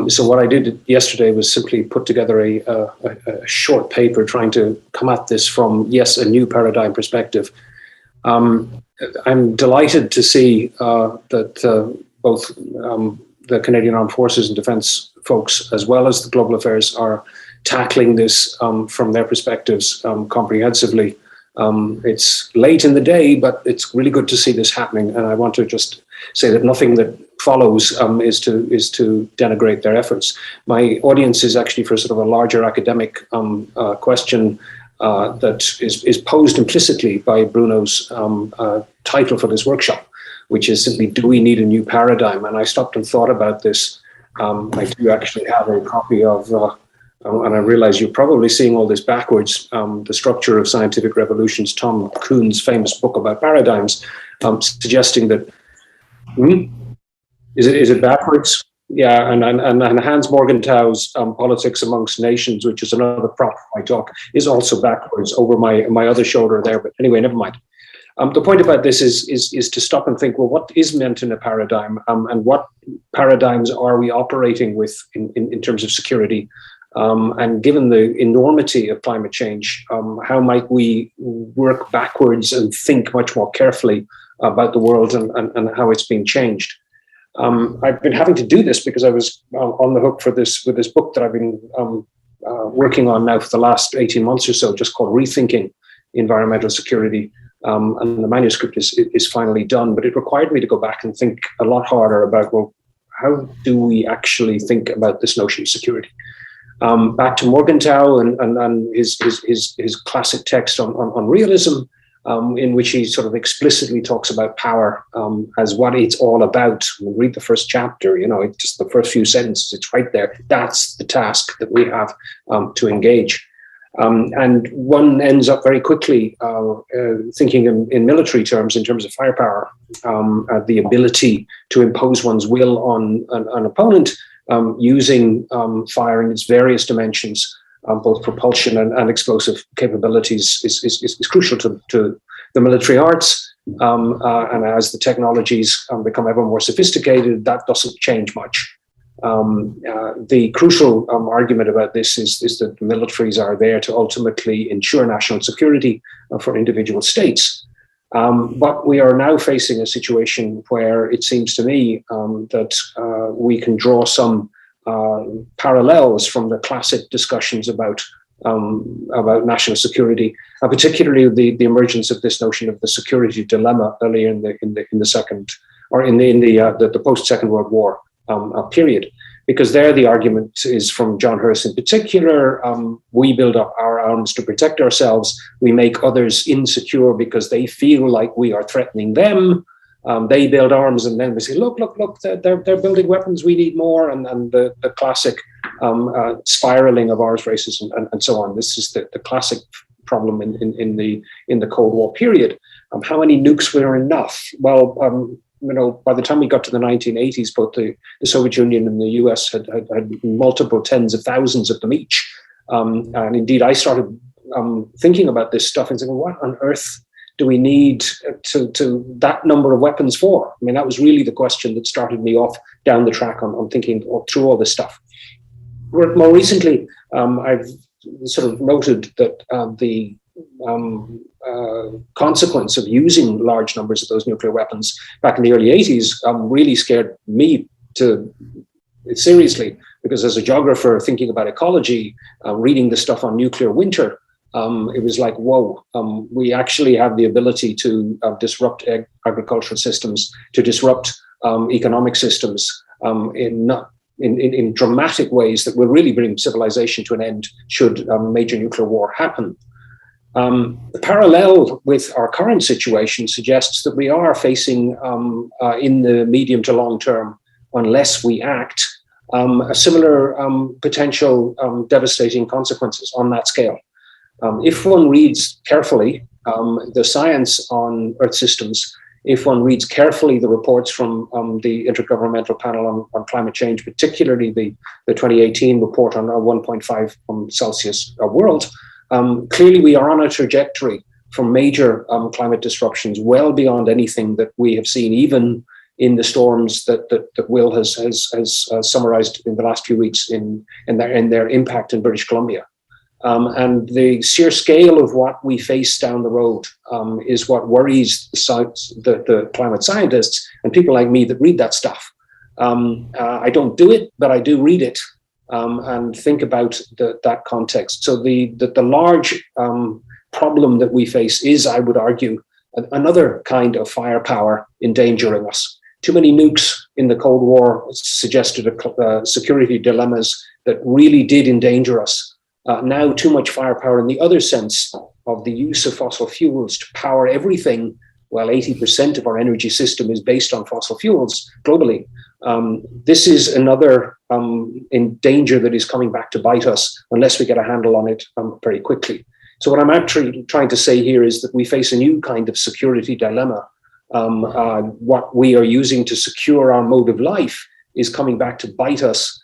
So what I did yesterday was simply put together a short paper trying to come at this from, yes, a new paradigm perspective. I'm delighted to see that both the Canadian Armed Forces and Defence folks, as well as the Global Affairs, are tackling this from their perspectives comprehensively. It's late in the day, but it's really good to see this happening. And I want to just say that nothing that follows is to denigrate their efforts. My audience is actually for sort of a larger academic question that is posed implicitly by Bruno's title for this workshop, which is simply, do we need a new paradigm? And I stopped and thought about this. I do actually have a copy of, and I realize you're probably seeing all this backwards, The Structure of Scientific Revolutions, Tom Kuhn's famous book about paradigms, suggesting that, is it backwards? Yeah, and Hans Morgenthau's Politics Amongst Nations, which is another prop for my talk, is also backwards over my other shoulder there. But anyway, never mind. The point about this is to stop and think, well, what is meant in a paradigm, and what paradigms are we operating with in terms of security? And given the enormity of climate change, how might we work backwards and think much more carefully about the world and how it's being changed? I've been having to do this because I was on the hook for this book that I've been working on now for the last 18 months or so, just called Rethinking Environmental Security. And the manuscript is finally done, but it required me to go back and think a lot harder about, well, how do we actually think about this notion of security? Back to Morgenthau and his classic text on realism, in which he sort of explicitly talks about power as what it's all about. Read the first chapter, it's just the first few sentences, it's right there. That's the task that we have to engage. And one ends up very quickly thinking in military terms, in terms of firepower, the ability to impose one's will on an opponent using fire in its various dimensions, both propulsion and explosive capabilities, is crucial to the military arts. And as the technologies become ever more sophisticated, that doesn't change much. The crucial argument about this is that the militaries are there to ultimately ensure national security for individual states. But we are now facing a situation where it seems to me that we can draw some parallels from the classic discussions about national security, particularly the emergence of this notion of the security dilemma earlier in the second, or in the post-Second World War period. Because there the argument is from John Hurst in particular. We build up our arms to protect ourselves. We make others insecure because they feel like we are threatening them. They build arms and then we say, look, they're building weapons, we need more. And the classic spiraling of arms races and so on. This is the classic problem in the Cold War period. How many nukes were enough? Well, by the time we got to the 1980s, both the Soviet Union and the US had multiple tens of thousands of them each. And indeed, I started thinking about this stuff and saying, well, what on earth do we need to that number of weapons for? I mean, that was really the question that started me off down the track on thinking through all this stuff. More recently, I've sort of noted that the consequence of using large numbers of those nuclear weapons back in the early 80s really scared me seriously, because as a geographer thinking about ecology, reading the stuff on nuclear winter, it was like, whoa, we actually have the ability to disrupt agricultural systems, to disrupt economic systems in dramatic ways that will really bring civilization to an end should major nuclear war happen. The parallel with our current situation suggests that we are facing, in the medium to long term, unless we act, a similar potential devastating consequences on that scale. If one reads carefully the science on Earth systems, if one reads carefully the reports from the Intergovernmental Panel on Climate Change, particularly the 2018 report on a 1.5 Celsius world, clearly we are on a trajectory for major climate disruptions well beyond anything that we have seen, even in the storms that Will has summarized in the last few weeks in their impact in British Columbia. And the sheer scale of what we face down the road is what worries the climate scientists and people like me that read that stuff. I don't do it, but I do read it. And think about that context. So the large problem that we face is, I would argue, another kind of firepower endangering us. Too many nukes in the Cold War suggested security dilemmas that really did endanger us. Now too much firepower in the other sense of the use of fossil fuels to power everything. Well, 80% of our energy system is based on fossil fuels globally. This is another in danger that is coming back to bite us unless we get a handle on it very quickly. So what I'm actually trying to say here is that we face a new kind of security dilemma. What we are using to secure our mode of life is coming back to bite us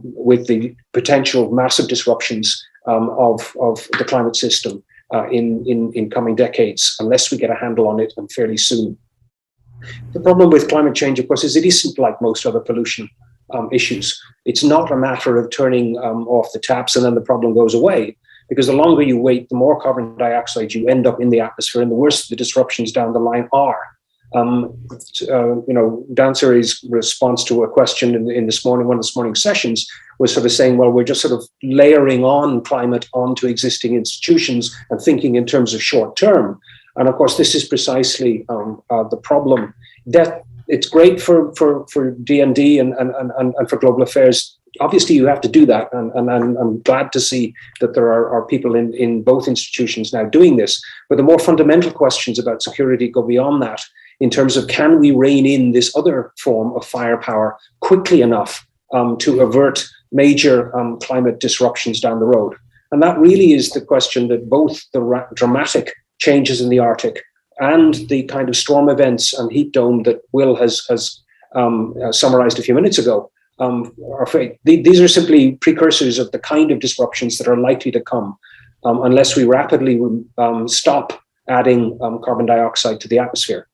with the potential massive disruptions of the climate system in coming decades, unless we get a handle on it and fairly soon. The problem with climate change, of course, is it isn't like most other pollution issues. It's not a matter of turning off the taps and then the problem goes away, because the longer you wait, the more carbon dioxide you end up in the atmosphere and the worse the disruptions down the line are. Dancery's response to a question in this morning, one of this morning's sessions, was sort of saying, well, we're just sort of layering on climate onto existing institutions and thinking in terms of short term. And of course, this is precisely the problem. That it's great for DND and for global affairs obviously you have to do that, and I'm glad to see that there are people in both institutions now doing this. But the more fundamental questions about security go beyond that, in terms of, can we rein in this other form of firepower quickly enough to avert major climate disruptions down the road? And that really is the question that both the dramatic changes in the Arctic and the kind of storm events and heat dome that Will has summarized a few minutes ago are fake. These are simply precursors of the kind of disruptions that are likely to come unless we rapidly stop adding carbon dioxide to the atmosphere.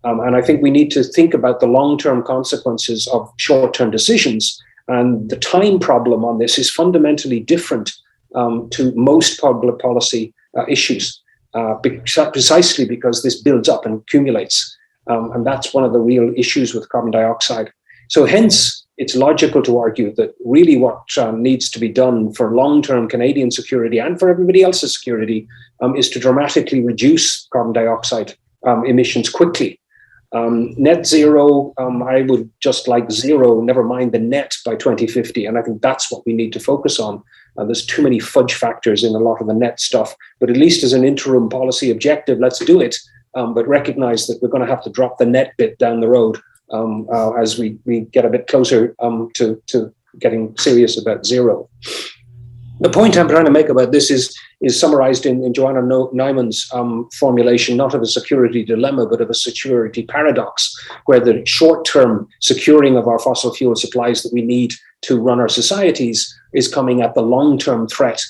And I think we need to think about the long-term consequences of short-term decisions. And the time problem on this is fundamentally different to most public policy issues, precisely because this builds up and accumulates. And that's one of the real issues with carbon dioxide. So hence, it's logical to argue that really what needs to be done for long-term Canadian security and for everybody else's security is to dramatically reduce carbon dioxide emissions quickly. Net zero, I would just like zero, never mind the net, by 2050. And I think that's what we need to focus on. There's too many fudge factors in a lot of the net stuff, but at least as an interim policy objective, let's do it. But recognize that we're going to have to drop the net bit down the road as we get a bit closer to getting serious about zero. The point I'm trying to make about this is summarized in Joanna Neumann's formulation, not of a security dilemma, but of a security paradox, where the short-term securing of our fossil fuel supplies that we need to run our societies is coming at the long-term threat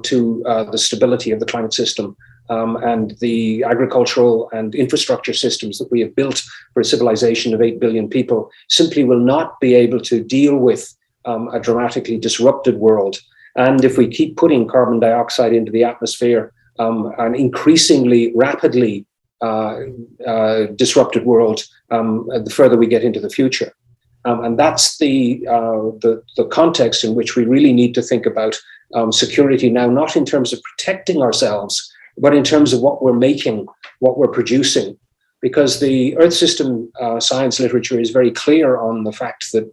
to the stability of the climate system. And the agricultural and infrastructure systems that we have built for a civilization of 8 billion people simply will not be able to deal with a dramatically disrupted world. And if we keep putting carbon dioxide into the atmosphere, an increasingly rapidly disrupted world, the further we get into the future. And that's the context in which we really need to think about security now, not in terms of protecting ourselves, but in terms of what we're making, what we're producing. Because the Earth system science literature is very clear on the fact that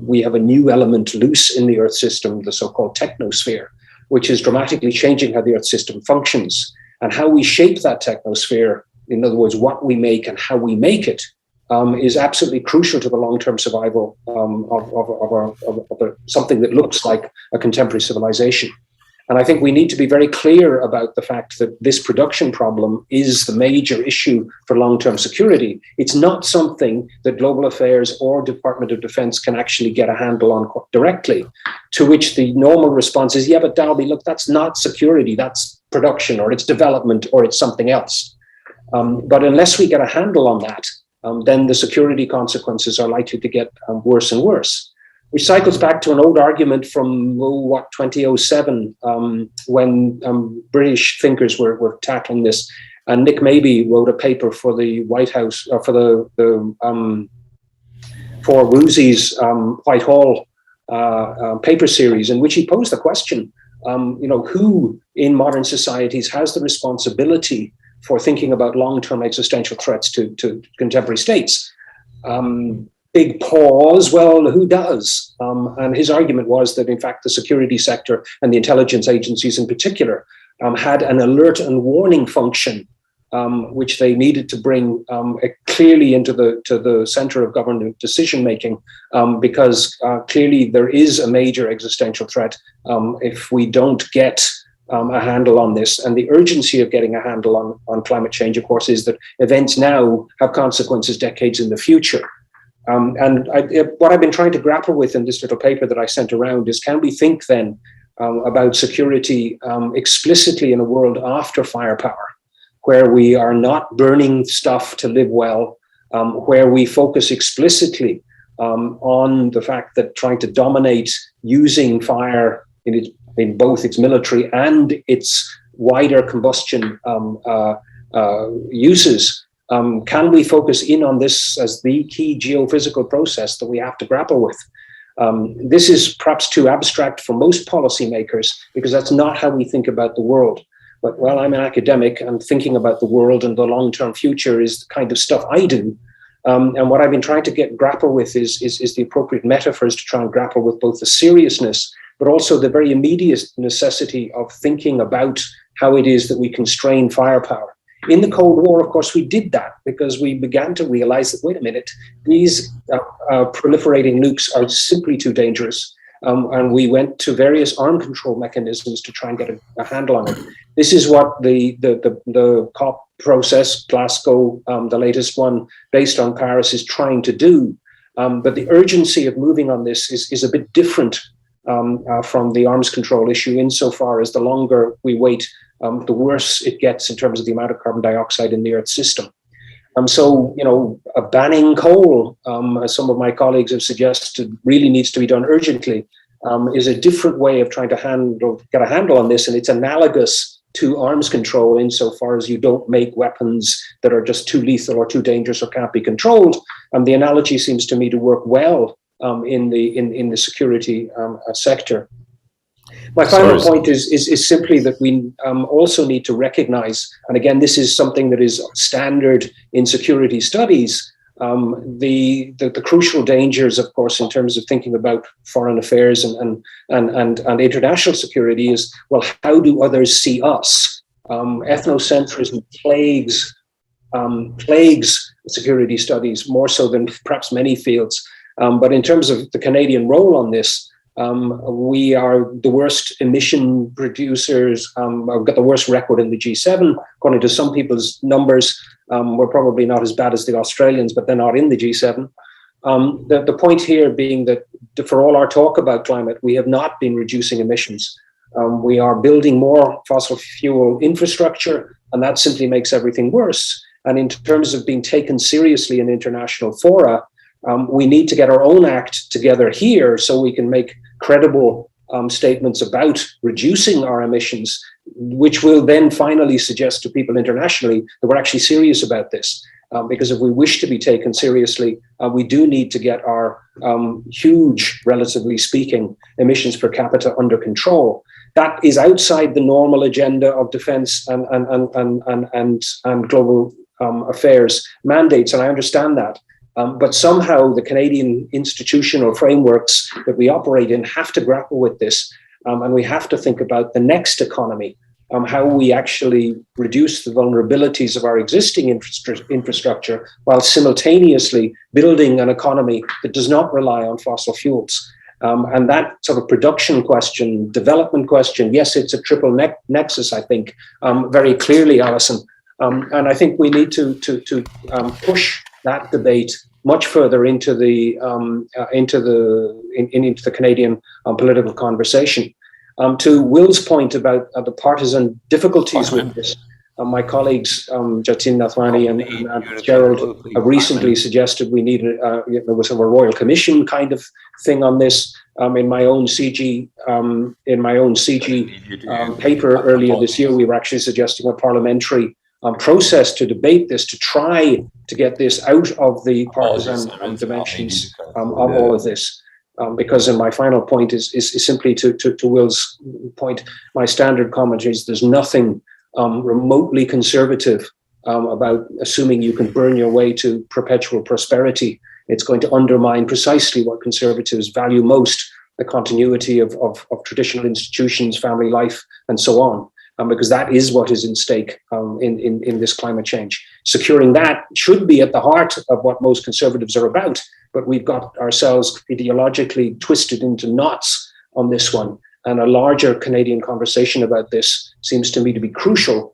we have a new element loose in the Earth system, the so-called technosphere, which is dramatically changing how the Earth system functions. And how we shape that technosphere, in other words, what we make and how we make it, is absolutely crucial to the long-term survival of something that looks like a contemporary civilization. And I think we need to be very clear about the fact that this production problem is the major issue for long-term security. It's not something that Global Affairs or Department of Defense can actually get a handle on directly, to which the normal response is, yeah, but Dalby, look, that's not security, that's production, or it's development, or it's something else. But unless we get a handle on that, then the security consequences are likely to get worse and worse. Which cycles back to an old argument from 2007, when British thinkers were tackling this. And Nick Mabey wrote a paper for the White House, for Woosey's Whitehall paper series, in which he posed the question, who in modern societies has the responsibility for thinking about long-term existential threats to contemporary states? Big pause. Well, who does? And his argument was that, in fact, the security sector and the intelligence agencies in particular had an alert and warning function, which they needed to bring clearly into the center of government decision making, because clearly there is a major existential threat if we don't get a handle on this. And the urgency of getting a handle on climate change, of course, is that events now have consequences decades in the future. What I've been trying to grapple with in this little paper that I sent around is, can we think then about security explicitly in a world after firepower, where we are not burning stuff to live well, where we focus explicitly on the fact that trying to dominate using fire in both its military and its wider combustion uses. Can we focus in on this as the key geophysical process that we have to grapple with? This is perhaps too abstract for most policymakers, because that's not how we think about the world. But, well, I'm an academic, and thinking about the world and the long-term future is the kind of stuff I do. And what I've been trying to grapple with is the appropriate metaphors to try and grapple with both the seriousness, but also the very immediate necessity of thinking about how it is that we constrain firepower. In the Cold War, of course, we did that because we began to realize that, wait a minute, these proliferating nukes are simply too dangerous. And we went to various arm control mechanisms to try and get a handle on it. This is what the COP process, Glasgow, the latest one based on Paris, is trying to do. But the urgency of moving on this is a bit different from the arms control issue, insofar as the longer we wait, the worse it gets in terms of the amount of carbon dioxide in the Earth's system. So, banning coal, as some of my colleagues have suggested, really needs to be done urgently, is a different way of trying to get a handle on this. And it's analogous to arms control insofar as you don't make weapons that are just too lethal or too dangerous or can't be controlled. The analogy seems to me to work well in the security sector. My final point is simply that we also need to recognize, and again, this is something that is standard in security studies, the crucial dangers, of course, in terms of thinking about foreign affairs and international security is, well, how do others see us? Ethnocentrism plagues security studies more so than perhaps many fields. But in terms of the Canadian role on this, we are the worst emission producers. We've got the worst record in the G7. According to some people's numbers, we're probably not as bad as the Australians, but they're not in the G7. The point here being that for all our talk about climate, we have not been reducing emissions. We are building more fossil fuel infrastructure, and that simply makes everything worse. And in terms of being taken seriously in international fora, we need to get our own act together here so we can make credible statements about reducing our emissions, which will then finally suggest to people internationally that we're actually serious about this. Because if we wish to be taken seriously, we do need to get our huge, relatively speaking, emissions per capita under control. That is outside the normal agenda of defense and global affairs mandates, and I understand that. But somehow the Canadian institutional frameworks that we operate in have to grapple with this, and we have to think about the next economy, how we actually reduce the vulnerabilities of our existing infrastructure while simultaneously building an economy that does not rely on fossil fuels. And that sort of production question, development question, yes, it's a triple nexus, I think, very clearly, Alison. And I think we need to push that debate much further into the Canadian political conversation. To Will's point about the partisan difficulties with this, my colleagues Jatin Nathwani and Gerald have recently suggested we need there was a Royal Commission kind of thing on this. In my own CG paper earlier this year, we were actually suggesting a parliamentary process to debate this, to try to get this out of the partisan dimensions of all of this. Because in my final point is simply to Will's point, my standard comment is there's nothing remotely conservative about assuming you can burn your way to perpetual prosperity. It's going to undermine precisely what conservatives value most, the continuity of traditional institutions, family life, and so on. Because that is what is in stake in this climate change. Securing that should be at the heart of what most conservatives are about, but we've got ourselves ideologically twisted into knots on this one. And a larger Canadian conversation about this seems to me to be crucial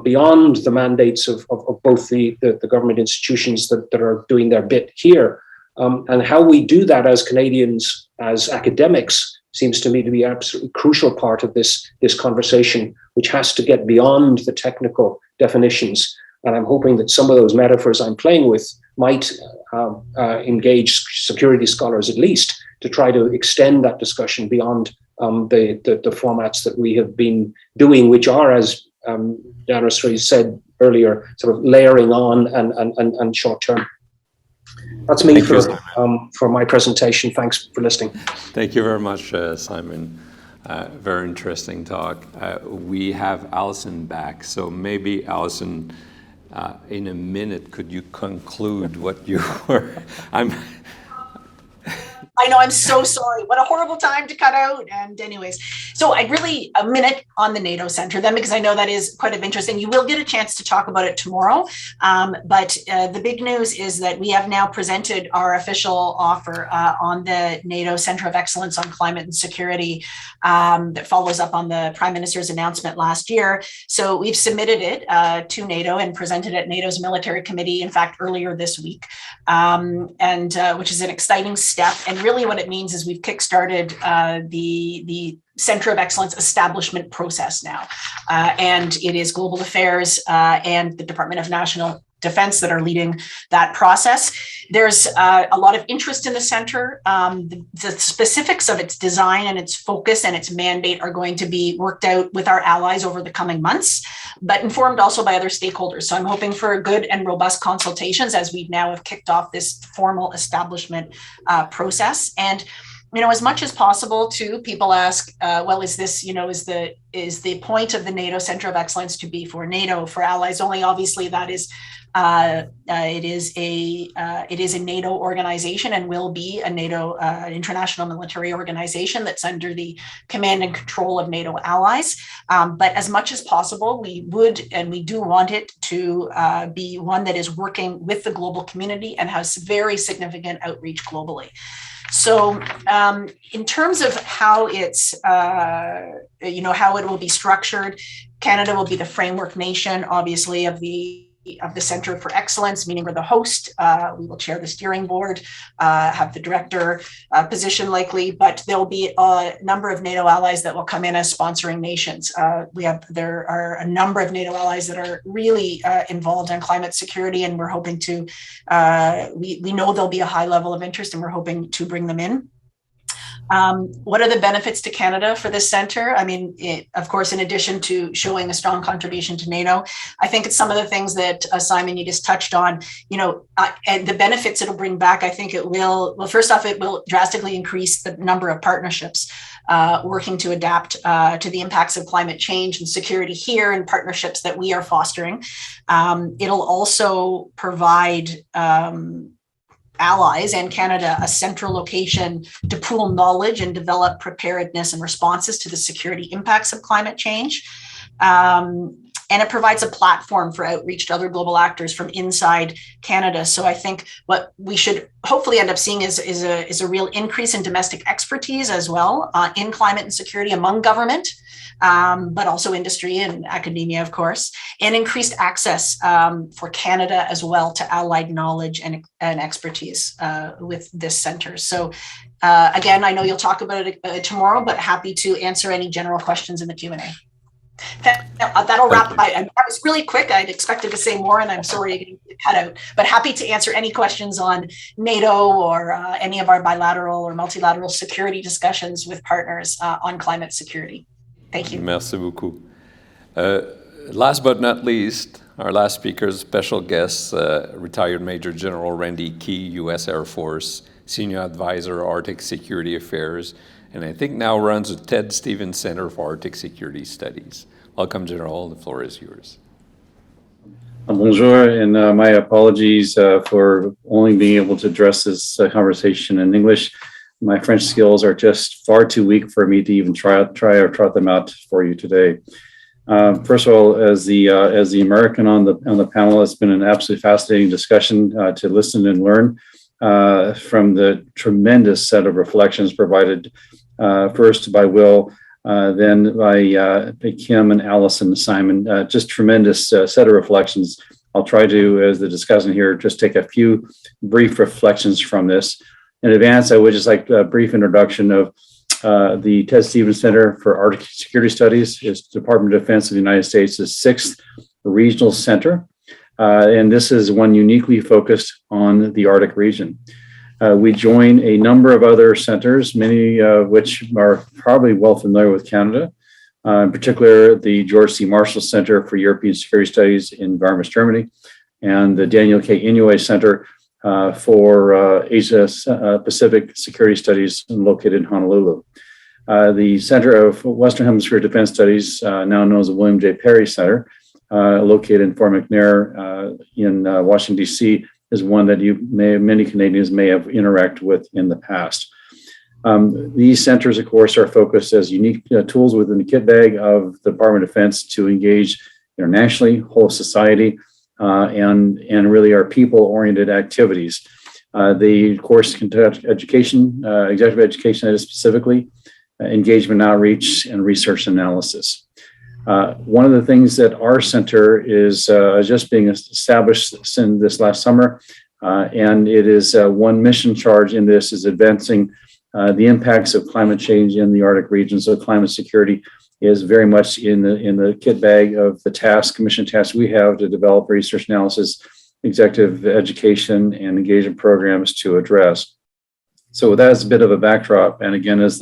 beyond the mandates of both the government institutions that are doing their bit here. And how we do that as Canadians, as academics, seems to me to be an absolutely crucial part of this conversation, which has to get beyond the technical definitions. And I'm hoping that some of those metaphors I'm playing with might engage security scholars at least to try to extend that discussion beyond the formats that we have been doing, which are, as Janice said earlier, sort of layering on and short term. That's me for my presentation. Thanks for listening. Thank you very much, Simon. Very interesting talk. We have Alison back. So maybe, Alison, In a minute, could you conclude what you were? I know, I'm so sorry. What a horrible time to cut out. And anyways, so I'd really a minute on the NATO Center then, because I know that is quite of interest and you will get a chance to talk about it tomorrow. But the big news is that we have now presented our official offer on the NATO Center of Excellence on Climate and Security that follows up on the Prime Minister's announcement last year. So we've submitted it to NATO and presented it at NATO's Military Committee, in fact, earlier this week, which is an exciting step. And really what it means is we've kickstarted the Center of Excellence establishment process now. And it is Global Affairs and the Department of National Defense that are leading that process. There's a lot of interest in the center. The specifics of its design and its focus and its mandate are going to be worked out with our allies over the coming months, but informed also by other stakeholders. So I'm hoping for good and robust consultations as we now have kicked off this formal establishment process. And as much as possible, too, people ask, well, is this, is the point of the NATO Center of Excellence to be for NATO, for allies only? Obviously, that is, it is a NATO organization and will be a NATO international military organization that's under the command and control of NATO allies. But as much as possible, we would and we do want it to be one that is working with the global community and has very significant outreach globally. So in terms of how it's, how it will be structured, Canada will be the framework nation, obviously, of the Center for Excellence, meaning we're the host. We will chair the steering board, have the director position likely, but there'll be a number of NATO allies that will come in as sponsoring nations. There are a number of NATO allies that are really involved in climate security, and we're hoping to, we know there'll be a high level of interest, and we're hoping to bring them in. What are the benefits to Canada for this center? I mean, of course, in addition to showing a strong contribution to NATO, I think it's some of the things that Simon, you just touched on, and the benefits it'll bring back. I think it will, well, first off, it will drastically increase the number of partnerships working to adapt to the impacts of climate change and security here, and partnerships that we are fostering. It'll also provide allies and Canada a central location to pool knowledge and develop preparedness and responses to the security impacts of climate change. And it provides a platform for outreach to other global actors from inside Canada. So I think what we should hopefully end up seeing is a real increase in domestic expertise as well in climate and security among government, but also industry and academia, of course, and increased access for Canada as well to allied knowledge and expertise with this center. So again, I know you'll talk about it tomorrow, but happy to answer any general questions in the Q&A. That'll wrap. That was really quick. I'd expected to say more, and I'm sorry to get cut out, but happy to answer any questions on NATO or any of our bilateral or multilateral security discussions with partners on climate security. Thank you. Merci beaucoup. Last but not least, our last speaker is special guest, retired Major General Randy Key, U.S. Air Force, Senior Advisor, Arctic Security Affairs, and I think now runs the Ted Stevens Center for Arctic Security Studies. Welcome, General. The floor is yours. Bonjour, and my apologies for only being able to address this conversation in English. My French skills are just far too weak for me to even try or trot them out for you today. First of all, as the American on the panel, it's been an absolutely fascinating discussion to listen and learn from the tremendous set of reflections provided first by Will, then by Kim and Allison and Simon. Just tremendous set of reflections. I'll try to, as the discussion here, just take a few brief reflections from this. In advance, I would just like a brief introduction of the Ted Stevens Center for Arctic Security Studies. It's Department of Defense of the United States' 6th regional center. And this is one uniquely focused on the Arctic region. We join a number of other centers, many of which are probably well familiar with Canada, in particular the George C. Marshall Center for European Security Studies in Garmisch, Germany, and the Daniel K. Inouye Center for Asia Pacific Security Studies located in Honolulu. The Center of Western Hemisphere Defense Studies, now known as the William J. Perry Center, located in Fort McNair in Washington, D.C., is one that many Canadians may have interacted with in the past. These centers, of course, are focused as unique tools within the kit bag of the Department of Defense to engage internationally, whole society, and really are people-oriented activities. They, of course, conduct education, executive education specifically, engagement outreach, and research analysis. One of the things that our center is just being established in this last summer, and it is one mission charge in this is advancing the impacts of climate change in the Arctic region. So climate security is very much in the kit bag of the mission task we have to develop research analysis, executive education, and engagement programs to address. So that is a bit of a backdrop. And again, as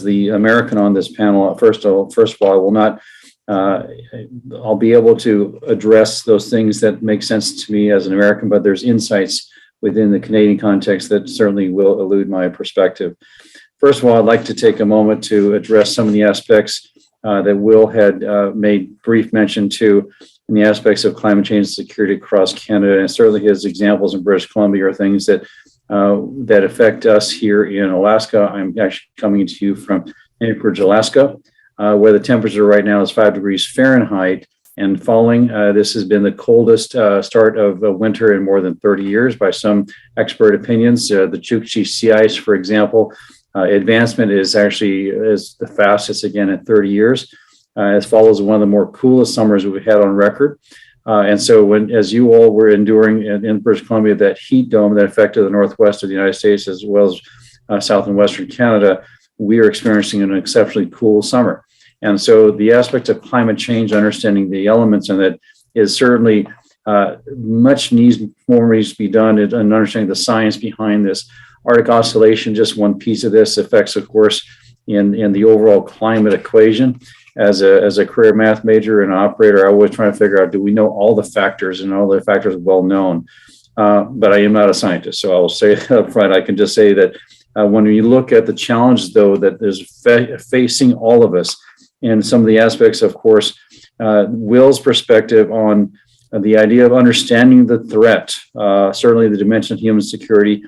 the American on this panel, first of all, I will not, I'll be able to address those things that make sense to me as an American, but there's insights within the Canadian context that certainly will elude my perspective. First of all, I'd like to take a moment to address some of the aspects that Will had made brief mention to in the aspects of climate change and security across Canada. And certainly his examples in British Columbia are things that that affect us here in Alaska. I'm actually coming to you from Anchorage, Alaska, where the temperature right now is 5 degrees Fahrenheit and falling. This has been the coldest start of winter in more than 30 years by some expert opinions. The Chukchi sea ice, for example, advancement is the fastest again in 30 years. It follows one of the more coolest summers we've had on record. And so as you all were enduring in British Columbia, that heat dome that affected the northwest of the United States, as well as south and western Canada, we are experiencing an exceptionally cool summer. And so the aspect of climate change, understanding the elements in it, is certainly much more needs to be done in understanding the science behind this. Arctic oscillation, just one piece of this, affects, of course, in the overall climate equation. As a career math major and operator, I always try to figure out, do we know all the factors, and all the factors are well known? But I am not a scientist, so I will say up front, I can just say that when you look at the challenge, though, that is facing all of us, and some of the aspects, of course, Will's perspective on the idea of understanding the threat, certainly the dimension of human security,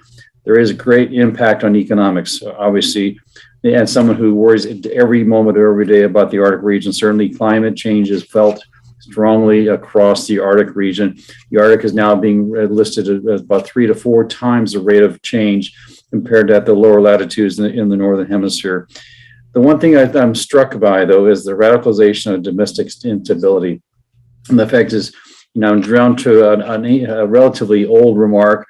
there is a great impact on economics, obviously. And someone who worries every moment of every day about the Arctic region, certainly climate change is felt strongly across the Arctic region. The Arctic is now being listed as about 3 to 4 times the rate of change compared to at the lower latitudes in the Northern Hemisphere. The one thing I'm struck by, though, is the radicalization of domestic instability. And the fact is, I'm drawn to a relatively old remark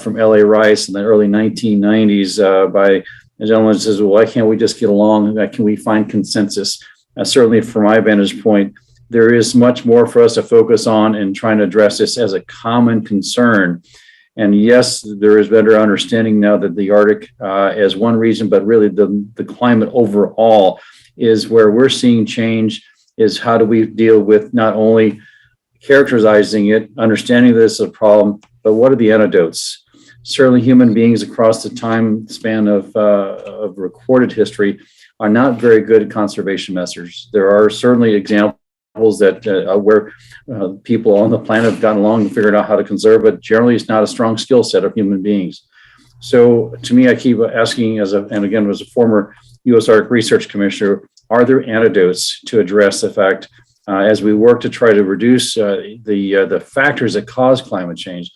from L.A. Rice in the early 1990s by a gentleman says, well, why can't we just get along? Can we find consensus? Certainly from my vantage point, there is much more for us to focus on in trying to address this as a common concern. And yes, there is better understanding now that the Arctic as one region, but really the climate overall is where we're seeing change, is how do we deal with not only characterizing it, understanding this is a problem, but what are the antidotes? Certainly human beings across the time span of recorded history are not very good at conservation measures. There are certainly examples that where people on the planet have gotten along and figured out how to conserve, but generally it's not a strong skill set of human beings. So to me, I keep asking, and again, as a former U.S. Arctic Research Commissioner, are there antidotes to address the fact as we work to try to reduce the factors that cause climate change?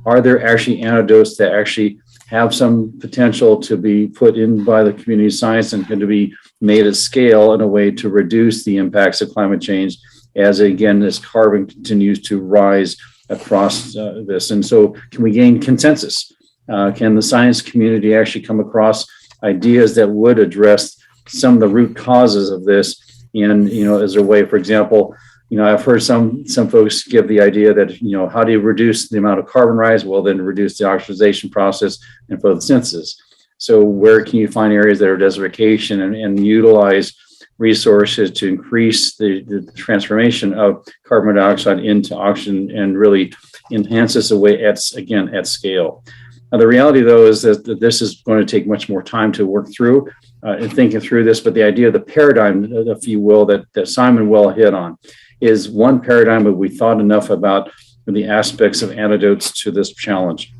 Are there actually antidotes that actually have some potential to be put in by the community of science and to be made at scale in a way to reduce the impacts of climate change as, again, this carbon continues to rise across this? And so can we gain consensus? Can the science community actually come across ideas that would address some of the root causes of this? And, as a way, for example, I've heard some folks give the idea that, how do you reduce the amount of carbon rise? Well, then reduce the oxidation process and photosynthesis. So where can you find areas that are desertification and utilize resources to increase the transformation of carbon dioxide into oxygen and really enhance this away at scale? Now, the reality, though, is that this is going to take much more time to work through and thinking through this. But the idea of the paradigm, if you will, that Simon well hit on, is one paradigm that we thought enough about the aspects of antidotes to this challenge.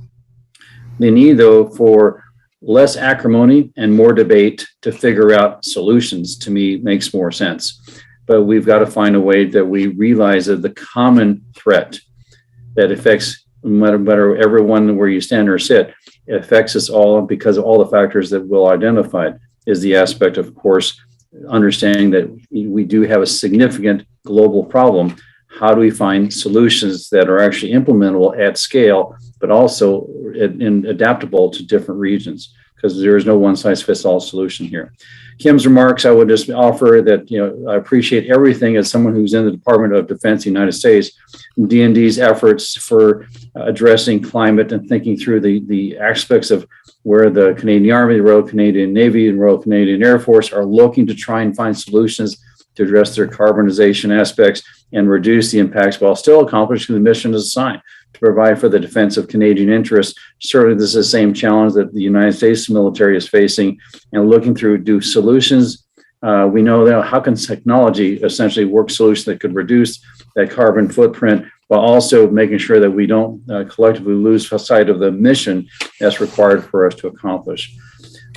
The need, though, for less acrimony and more debate to figure out solutions, to me, makes more sense. But we've got to find a way that we realize that the common threat that affects no matter everyone where you stand or sit, it affects us all because of all the factors that Will identified, is the aspect, of course, understanding that we do have a significant global problem. How do we find solutions that are actually implementable at scale, but also adaptable to different regions? Because there is no one-size-fits-all solution here. Kim's remarks, I would just offer that, I appreciate everything as someone who's in the Department of Defense of the United States, DND's efforts for addressing climate and thinking through the aspects of where the Canadian Army, the Royal Canadian Navy, and Royal Canadian Air Force are looking to try and find solutions to address their carbonization aspects and reduce the impacts while still accomplishing the mission as assigned to provide for the defense of Canadian interests. Certainly, this is the same challenge that the United States military is facing, and looking through do solutions. We know that how can technology essentially work solutions that could reduce that carbon footprint while also making sure that we don't collectively lose sight of the mission that's required for us to accomplish.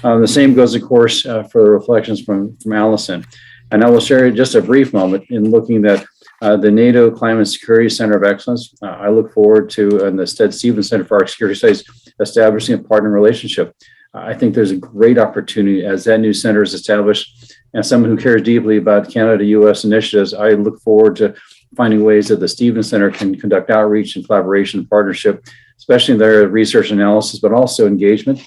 The same goes, of course, for the reflections from Allison. And I will share just a brief moment in looking at the NATO Climate Security Center of Excellence. I look forward to, and the Stead Stevens Center for Arctic Security Studies, establishing a partner relationship. I think there's a great opportunity as that new center is established. And someone who cares deeply about Canada-US initiatives, I look forward to finding ways that the Stevens Center can conduct outreach and collaboration and partnership, especially in their research analysis, but also engagement.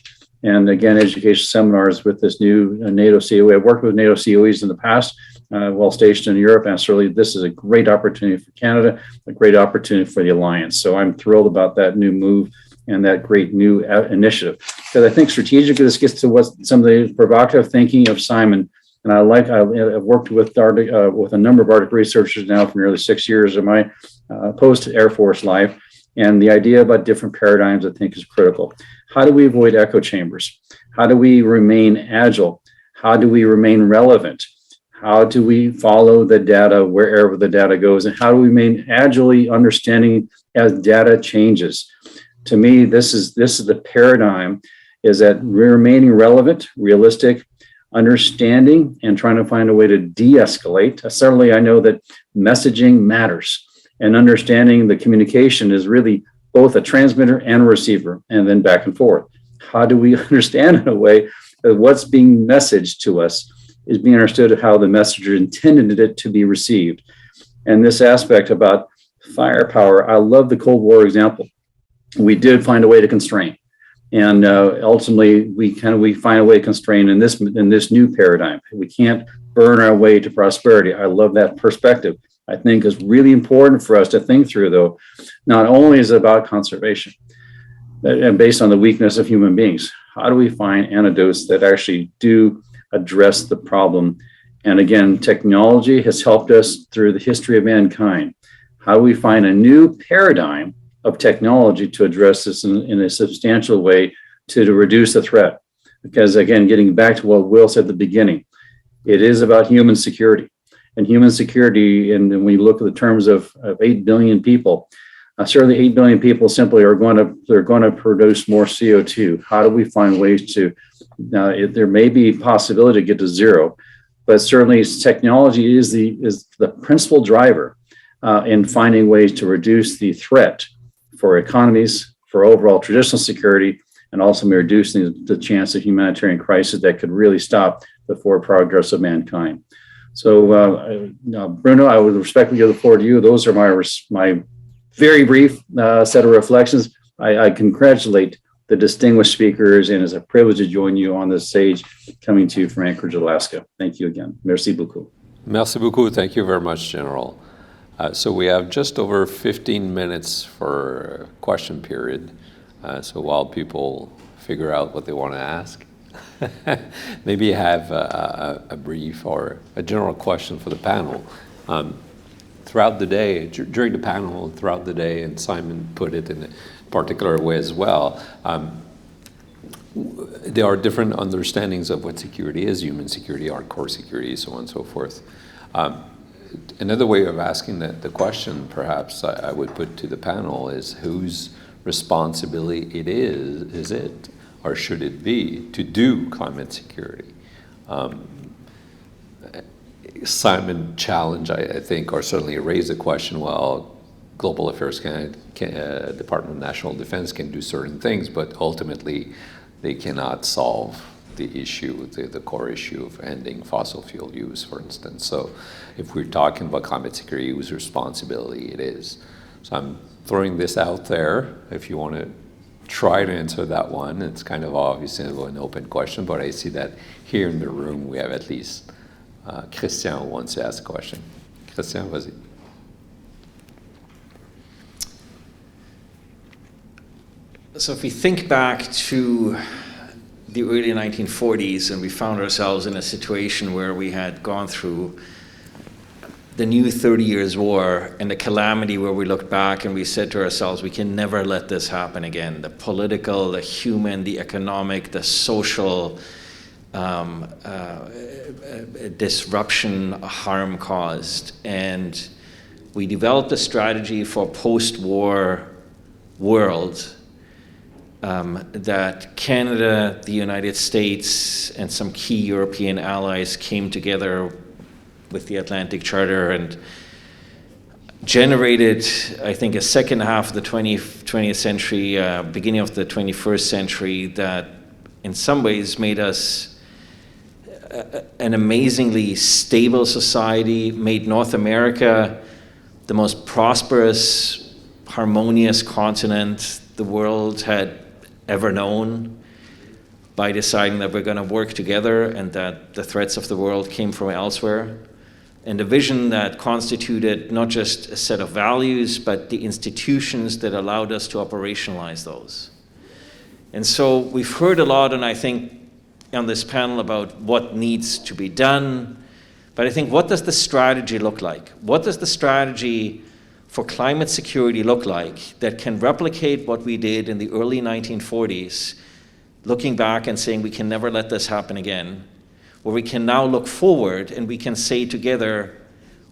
And again, education seminars with this new NATO COE. I've worked with NATO COEs in the past while stationed in Europe, and certainly this is a great opportunity for Canada, a great opportunity for the Alliance. So I'm thrilled about that new move and that great new initiative. Because I think strategically this gets to what some of the provocative thinking of Simon. And I've worked with a number of Arctic researchers now for nearly 6 years of my post-Air Force life. And the idea about different paradigms, I think, is critical. How do we avoid echo chambers? How do we remain agile? How do we remain relevant? How do we follow the data wherever the data goes? And how do we remain agilely understanding as data changes? To me, this is the paradigm, is that we're remaining relevant, realistic, understanding, and trying to find a way to de-escalate. Certainly, I know that messaging matters, and understanding the communication is really both a transmitter and a receiver, and then back and forth. How do we understand in a way that what's being messaged to us is being understood how the messenger intended it to be received? And this aspect about firepower, I love the Cold War example. We did find a way to constrain. And ultimately, we find a way to constrain in this new paradigm. We can't burn our way to prosperity. I love that perspective. I think is really important for us to think through, though. Not only is it about conservation, and based on the weakness of human beings, how do we find antidotes that actually do address the problem? And again, technology has helped us through the history of mankind. How do we find a new paradigm of technology to address this in a substantial way to reduce the threat? Because again, getting back to what Will said at the beginning, it is about human security. And human security, and when you look at the terms of 8 billion people, certainly 8 billion people simply are going to produce more CO2. How do we find ways to, there may be possibility to get to zero, but certainly technology is the principal driver in finding ways to reduce the threat for economies, for overall traditional security, and also reducing the chance of humanitarian crisis that could really stop the forward progress of mankind. So, Bruno, I would respectfully give the floor to you. Those are my very brief set of reflections. I congratulate the distinguished speakers, and it's a privilege to join you on this stage, coming to you from Anchorage, Alaska. Thank you again. Merci beaucoup. Merci beaucoup. Thank you very much, General. So we have just over 15 minutes for question period. So while people figure out what they want to ask, maybe have a brief or a general question for the panel. Throughout the day, during the panel, throughout the day, and Simon put it in a particular way as well, there are different understandings of what security is, human security, hardcore security, so on and so forth. another way of asking the question, perhaps I would put to the panel, is whose responsibility it is it, or should it be, to do climate security? Simon challenged, I think, or certainly raised the question, well, Global Affairs Department of National Defense can do certain things, but ultimately they cannot solve the issue, the core issue of ending fossil fuel use, for instance. So if we're talking about climate security, whose responsibility it is. So I'm throwing this out there. If you want to try to answer that one, it's kind of obviously an open question, but I see that here in the room we have at least Christian who wants to ask a question. Christian, vas-y. So if we think back to the early 1940s, and we found ourselves in a situation where we had gone through the new 30 Years' War and the calamity, where we looked back and we said to ourselves, we can never let this happen again. The political, the human, the economic, the social disruption, harm caused. And we developed a strategy for post-war world that Canada, the United States, and some key European allies came together with the Atlantic Charter and generated, I think, a second half of the 20th century, beginning of the 21st century, that in some ways made us an amazingly stable society, made North America the most prosperous, harmonious continent the world had ever known, by deciding that we're going to work together and that the threats of the world came from elsewhere. And a vision that constituted not just a set of values, but the institutions that allowed us to operationalize those. And so we've heard a lot, and I think on this panel, about what needs to be done. But I think, what does the strategy look like? What does the strategy for climate security look like that can replicate what we did in the early 1940s, looking back and saying we can never let this happen again, where we can now look forward and we can say together,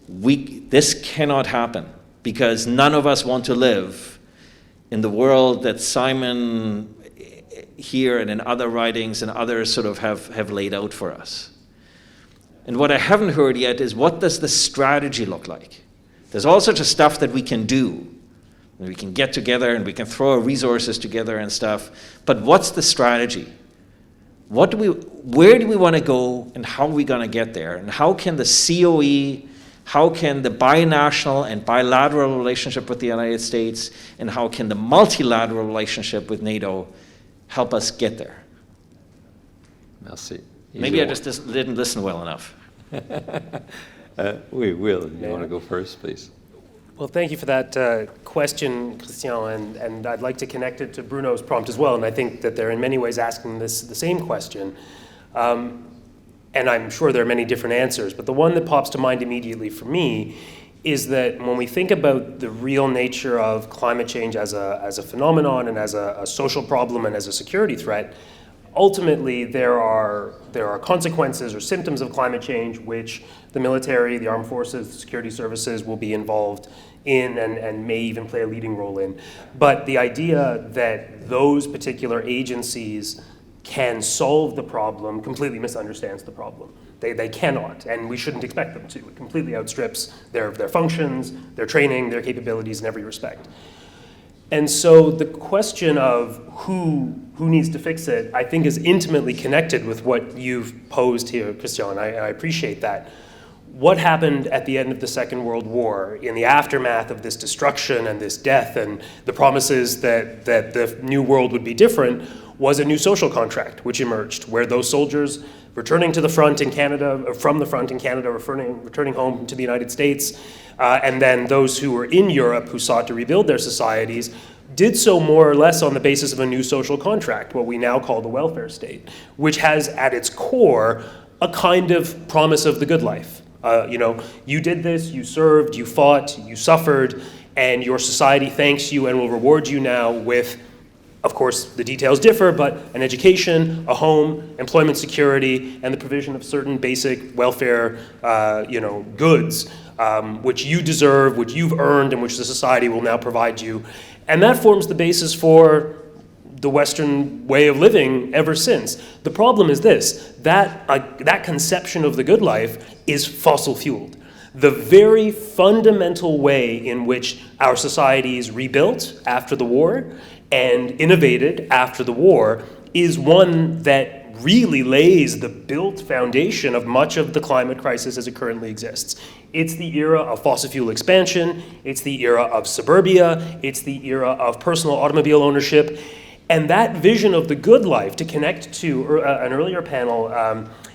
this cannot happen, because none of us want to live in the world that Simon here and in other writings and others sort of have laid out for us. And what I haven't heard yet is, what does the strategy look like? There's all sorts of stuff that we can do. We can get together and we can throw our resources together and stuff, but what's the strategy? Where do we want to go, and how are we going to get there? And how can the COE, how can the binational and bilateral relationship with the United States, and how can the multilateral relationship with NATO help us get there? Merci. Maybe I just didn't listen well enough. We will. You want to go first, please? Well, thank you for that question, Christian, and I'd like to connect it to Bruno's prompt as well, and I think that they're in many ways asking the same question, and I'm sure there are many different answers, but the one that pops to mind immediately for me is that when we think about the real nature of climate change as a phenomenon and as a social problem and as a security threat, ultimately there are consequences or symptoms of climate change which the military, the armed forces, the security services will be involved in and may even play a leading role in. But the idea that those particular agencies can solve the problem completely misunderstands the problem. They cannot, and we shouldn't expect them to. It completely outstrips their functions, their training, their capabilities in every respect. And so the question of who needs to fix it, I think, is intimately connected with what you've posed here, Christian. I appreciate that. What happened at the end of the Second World War, in the aftermath of this destruction and this death and the promises that the new world would be different, was a new social contract which emerged, where those soldiers returning to the front in Canada, or from the front in Canada, returning home to the United States, and then those who were in Europe who sought to rebuild their societies, did so more or less on the basis of a new social contract, what we now call the welfare state, which has at its core a kind of promise of the good life. You did this, you served, you fought, you suffered, and your society thanks you and will reward you now with Of course, the details differ, but an education, a home, employment security, and the provision of certain basic welfare, goods, which you deserve, which you've earned, and which the society will now provide you. And that forms the basis for the Western way of living ever since. The problem is this, that conception of the good life is fossil fueled. The very fundamental way in which our societies rebuilt after the war and innovated after the war is one that really lays the built foundation of much of the climate crisis as it currently exists. It's the era of fossil fuel expansion, it's the era of suburbia, it's the era of personal automobile ownership, and that vision of the good life, to connect to an earlier panel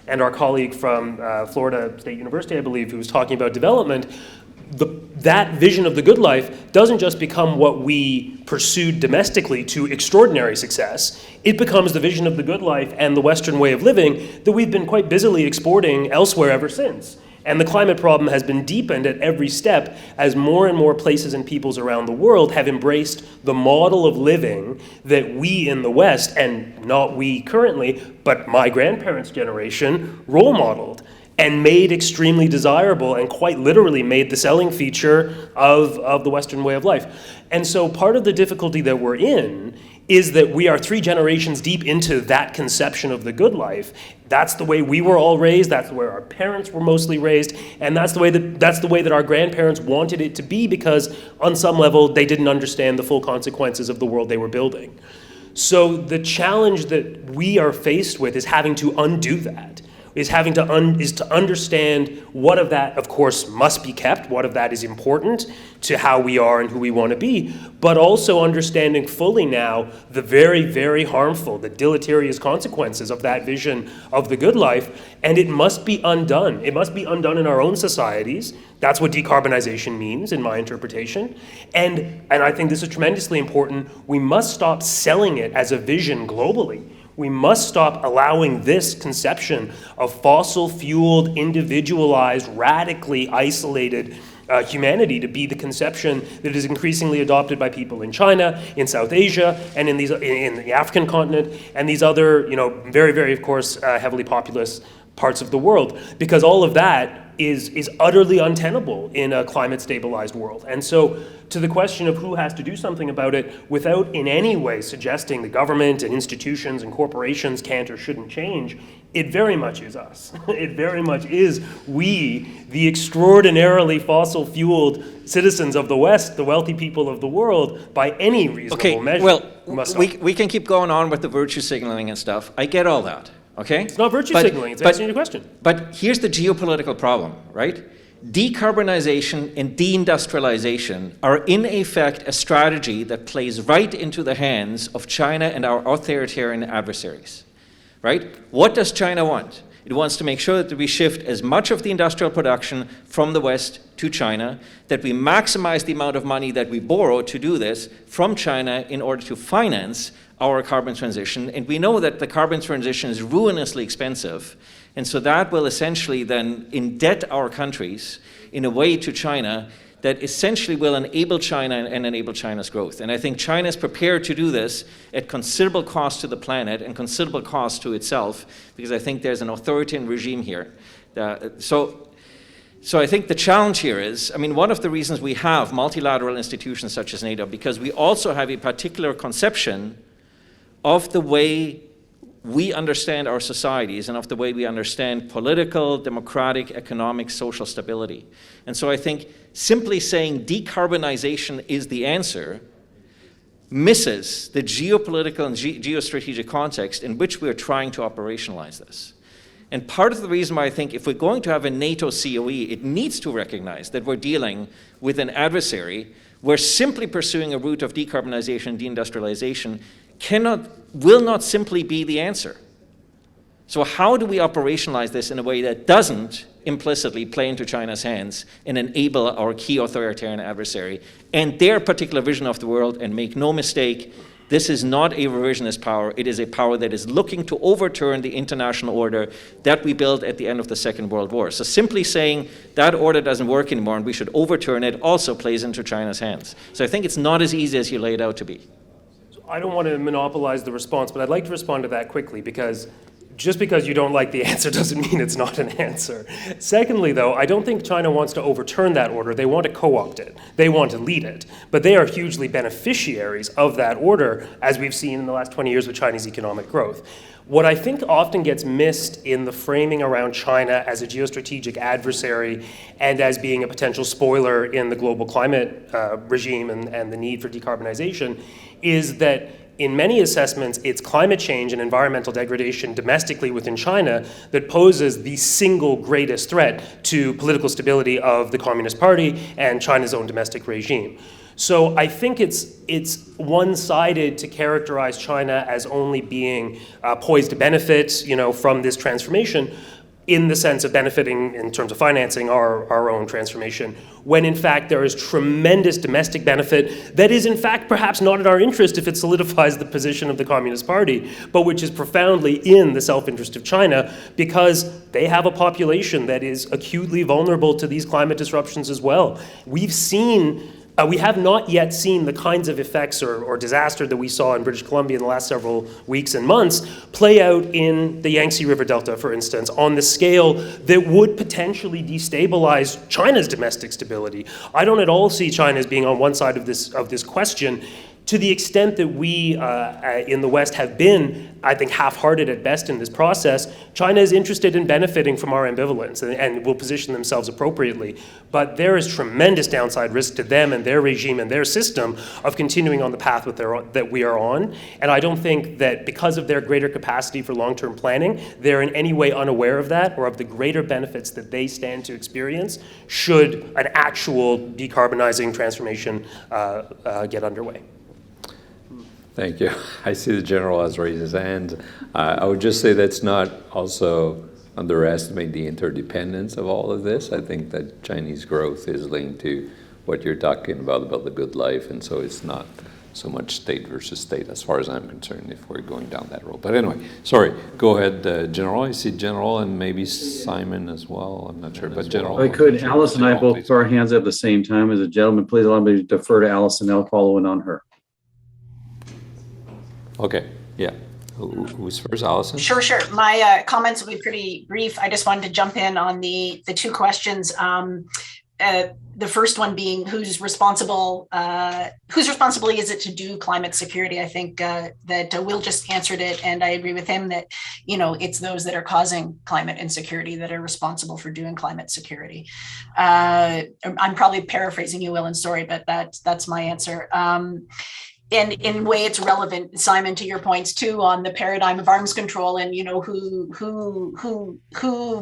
and our colleague from Florida State University, I believe, who was talking about development, that vision of the good life doesn't just become what we pursued domestically to extraordinary success. It becomes the vision of the good life and the Western way of living that we've been quite busily exporting elsewhere ever since. And the climate problem has been deepened at every step as more and more places and peoples around the world have embraced the model of living that we in the West, and not we currently, but my grandparents' generation, role modeled and made extremely desirable, and quite literally made the selling feature of the Western way of life. And so part of the difficulty that we're in is that we are 3 generations deep into that conception of the good life. That's the way we were all raised, that's where our parents were mostly raised, and that's the way that our grandparents wanted it to be, because on some level they didn't understand the full consequences of the world they were building. So the challenge that we are faced with is having to undo that. Is to understand what of that, of course, must be kept, what of that is important to how we are and who we want to be, but also understanding fully now the very, very harmful, the deleterious consequences of that vision of the good life, and it must be undone. It must be undone in our own societies. That's what decarbonization means, in my interpretation. And I think this is tremendously important. We must stop selling it as a vision globally. We must stop allowing this conception of fossil-fueled, individualized, radically isolated humanity to be the conception that is increasingly adopted by people in China, in South Asia, and in the African continent, and these other, very, very, of course, heavily populous parts of the world, because all of that is utterly untenable in a climate-stabilized world. And so, to the question of who has to do something about it, without in any way suggesting the government and institutions and corporations can't or shouldn't change, it very much is us. It very much is we, the extraordinarily fossil-fueled citizens of the West, the wealthy people of the world, by any reasonable measure. Well, we can keep going on with the virtue signaling and stuff. I get all that. Okay? It's not virtue signaling, it's answering your question. But here's the geopolitical problem, right? Decarbonization and deindustrialization are in effect a strategy that plays right into the hands of China and our authoritarian adversaries, right? What does China want? It wants to make sure that we shift as much of the industrial production from the West to China, that we maximize the amount of money that we borrow to do this from China in order to finance our carbon transition. And we know that the carbon transition is ruinously expensive. And so that will essentially then indebt our countries in a way to China that essentially will enable China and enable China's growth. And I think China is prepared to do this at considerable cost to the planet and considerable cost to itself, because I think there's an authoritarian regime here. So I think the challenge here is, one of the reasons we have multilateral institutions such as NATO, because we also have a particular conception of the way we understand our societies and of the way we understand political, democratic, economic, social stability. And so I think simply saying decarbonization is the answer misses the geopolitical and geostrategic context in which we're trying to operationalize this. And part of the reason why I think if we're going to have a NATO COE, it needs to recognize that we're dealing with an adversary where simply pursuing a route of decarbonization and deindustrialization will not simply be the answer. So how do we operationalize this in a way that doesn't implicitly play into China's hands and enable our key authoritarian adversary and their particular vision of the world? And make no mistake, this is not a revisionist power. It is a power that is looking to overturn the international order that we built at the end of the Second World War. So simply saying that order doesn't work anymore and we should overturn it also plays into China's hands. So I think it's not as easy as you lay it out to be. I don't want to monopolize the response, but I'd like to respond to that quickly, because just because you don't like the answer doesn't mean it's not an answer. Secondly, though, I don't think China wants to overturn that order. They want to co-opt it. They want to lead it. But they are hugely beneficiaries of that order, as we've seen in the last 20 years with Chinese economic growth. What I think often gets missed in the framing around China as a geostrategic adversary and as being a potential spoiler in the global climate regime and the need for decarbonization is that in many assessments, it's climate change and environmental degradation domestically within China that poses the single greatest threat to political stability of the Communist Party and China's own domestic regime. So I think it's one-sided to characterize China as only being poised to benefit, from this transformation, in the sense of benefiting in terms of financing our own transformation, when in fact there is tremendous domestic benefit that is in fact perhaps not in our interest if it solidifies the position of the Communist Party, but which is profoundly in the self-interest of China because they have a population that is acutely vulnerable to these climate disruptions as well. We have not yet seen the kinds of effects or disaster that we saw in British Columbia in the last several weeks and months play out in the Yangtze River Delta, for instance, on the scale that would potentially destabilize China's domestic stability. I don't at all see China as being on one side of this question. To the extent that we in the West have been, I think, half-hearted at best in this process, China is interested in benefiting from our ambivalence and will position themselves appropriately. But there is tremendous downside risk to them and their regime and their system of continuing on the path that we are on. And I don't think that because of their greater capacity for long-term planning, they're in any way unaware of that or of the greater benefits that they stand to experience should an actual decarbonizing transformation get underway. Thank you. I see the general has raised his hand. I would just say let's not also underestimate the interdependence of all of this. I think that Chinese growth is linked to what you're talking about the good life, and so it's not so much state versus state as far as I'm concerned if we're going down that road. But anyway, sorry, go ahead, General. I see General and maybe Simon as well. I'm not sure, but General. I could. Alice and I both put our hands up at the same time. As a gentleman, please allow me to defer to Alice and I'll follow in on her. Okay, yeah. Who's first, Allison? Sure. My comments will be pretty brief. I just wanted to jump in on the two questions. The first one being whose responsibility is it to do climate security? I think that Will just answered it, and I agree with him that it's those that are causing climate insecurity that are responsible for doing climate security. I'm probably paraphrasing you, Will, and sorry, but that's my answer. And in a way, it's relevant, Simon, to your points too on the paradigm of arms control and who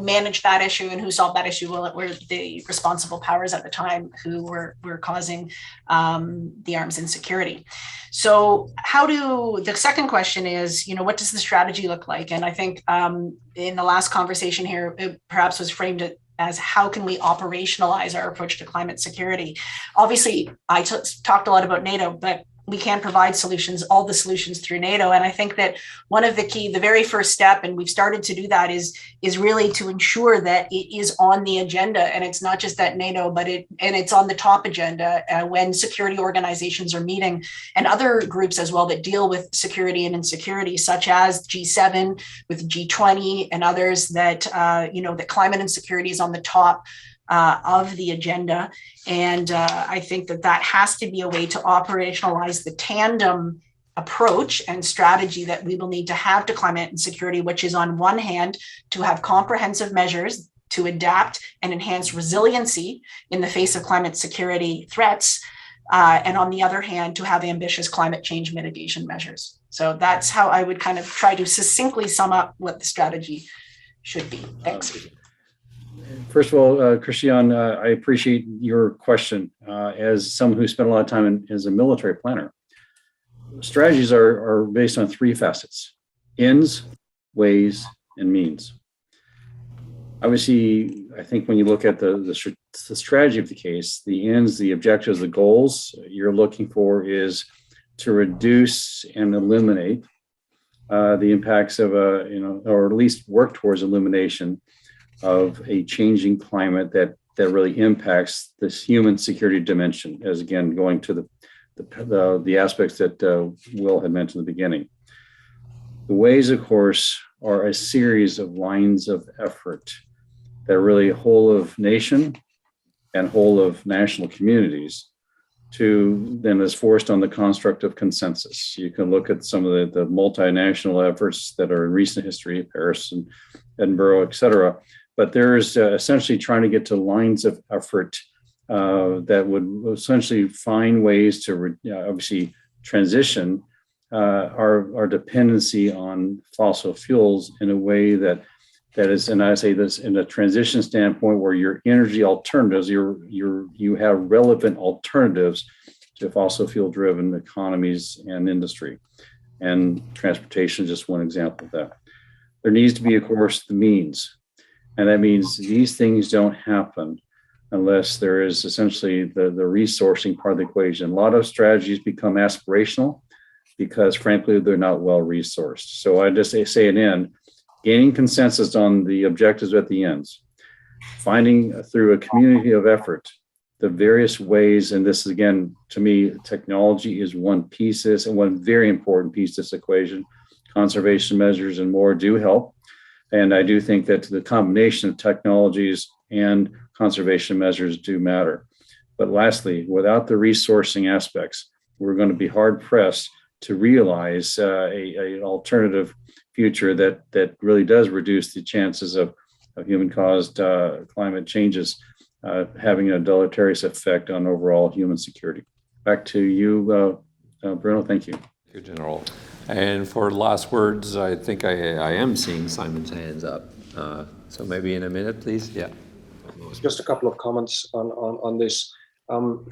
managed that issue and who solved that issue. Well, it were the responsible powers at the time who were causing the arms insecurity. So the second question is, what does the strategy look like? And I think in the last conversation here, it perhaps was framed as how can we operationalize our approach to climate security? Obviously, I talked a lot about NATO, but we can provide solutions, all the solutions through NATO. And I think that one of the very first step, and we've started to do that, is really to ensure that it is on the agenda. And it's not just at NATO, but it's on the top agenda when security organizations are meeting, and other groups as well that deal with security and insecurity, such as G7 with G20 and others, that that climate insecurity is on the top of the agenda. And I think that has to be a way to operationalize the tandem approach and strategy that we will need to have to climate and security, which is on one hand to have comprehensive measures to adapt and enhance resiliency in the face of climate security threats, and on the other hand to have ambitious climate change mitigation measures. So that's how I would kind of try to succinctly sum up what the strategy should be. Thanks. First of all, Christian, I appreciate your question. As someone who spent a lot of time as a military planner, strategies are based on three facets: ends, ways, and means. Obviously, I think when you look at the strategy of the case, the ends, the objectives, the goals you're looking for is to reduce and eliminate the impacts of or at least work towards elimination of a changing climate that really impacts this human security dimension, as again, going to the aspects that Will had mentioned at the beginning. The ways, of course, are a series of lines of effort that are really whole of nation and whole of national communities to then is forced on the construct of consensus. You can look at some of the multinational efforts that are in recent history, Paris and Edinburgh, et cetera. But there's essentially trying to get to lines of effort that would essentially find ways to obviously transition our dependency on fossil fuels in a way that is, and I say this in a transition standpoint, where your energy alternatives, you have relevant alternatives to fossil fuel driven economies and industry, and transportation is just one example of that. There needs to be, of course, the means, and that means these things don't happen unless there is essentially the resourcing part of the equation. A lot of strategies become aspirational because, frankly, they're not well resourced. So I just say it in. Gaining consensus on the objectives at the ends, finding through a community of effort the various ways, and this is, again, to me, technology is one piece of this and one very important piece of this equation. Conservation measures and more do help. And I do think that the combination of technologies and conservation measures do matter. But lastly, without the resourcing aspects, we're going to be hard pressed to realize an alternative future that really does reduce the chances of human-caused climate changes having a deleterious effect on overall human security. Back to you, Bruno. Thank you. Thank you, General. And for last words, I think I am seeing Simon's hands up. So maybe in a minute, please. Yeah. Just a couple of comments on this.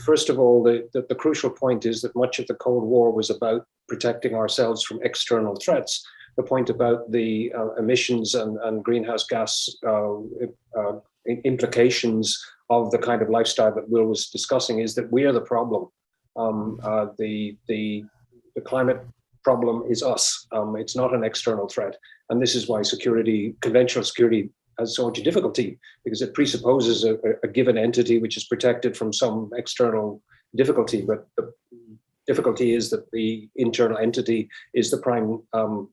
First of all, the crucial point is that much of the Cold War was about protecting ourselves from external threats. The point about the emissions and greenhouse gas implications of the kind of lifestyle that Will was discussing is that we are the problem. The climate problem is us. It's not an external threat. And this is why conventional security has so much difficulty, because it presupposes a given entity which is protected from some external difficulty. But the difficulty is that the internal entity is the prime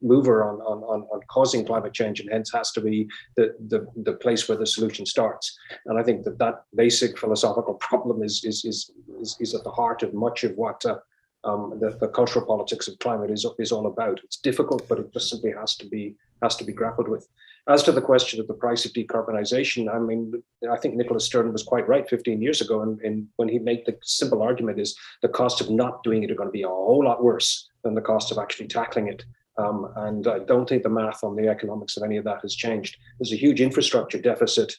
mover on causing climate change, and hence has to be the place where the solution starts. And I think that basic philosophical problem is at the heart of much of what the cultural politics of climate is all about. It's difficult, but it just simply has to be grappled with. As to the question of the price of decarbonization, I mean, I think Nicholas Stern was quite right 15 years ago, and when he made the simple argument is the cost of not doing it are going to be a whole lot worse than the cost of actually tackling it. And I don't think the math on the economics of any of that has changed. There's a huge infrastructure deficit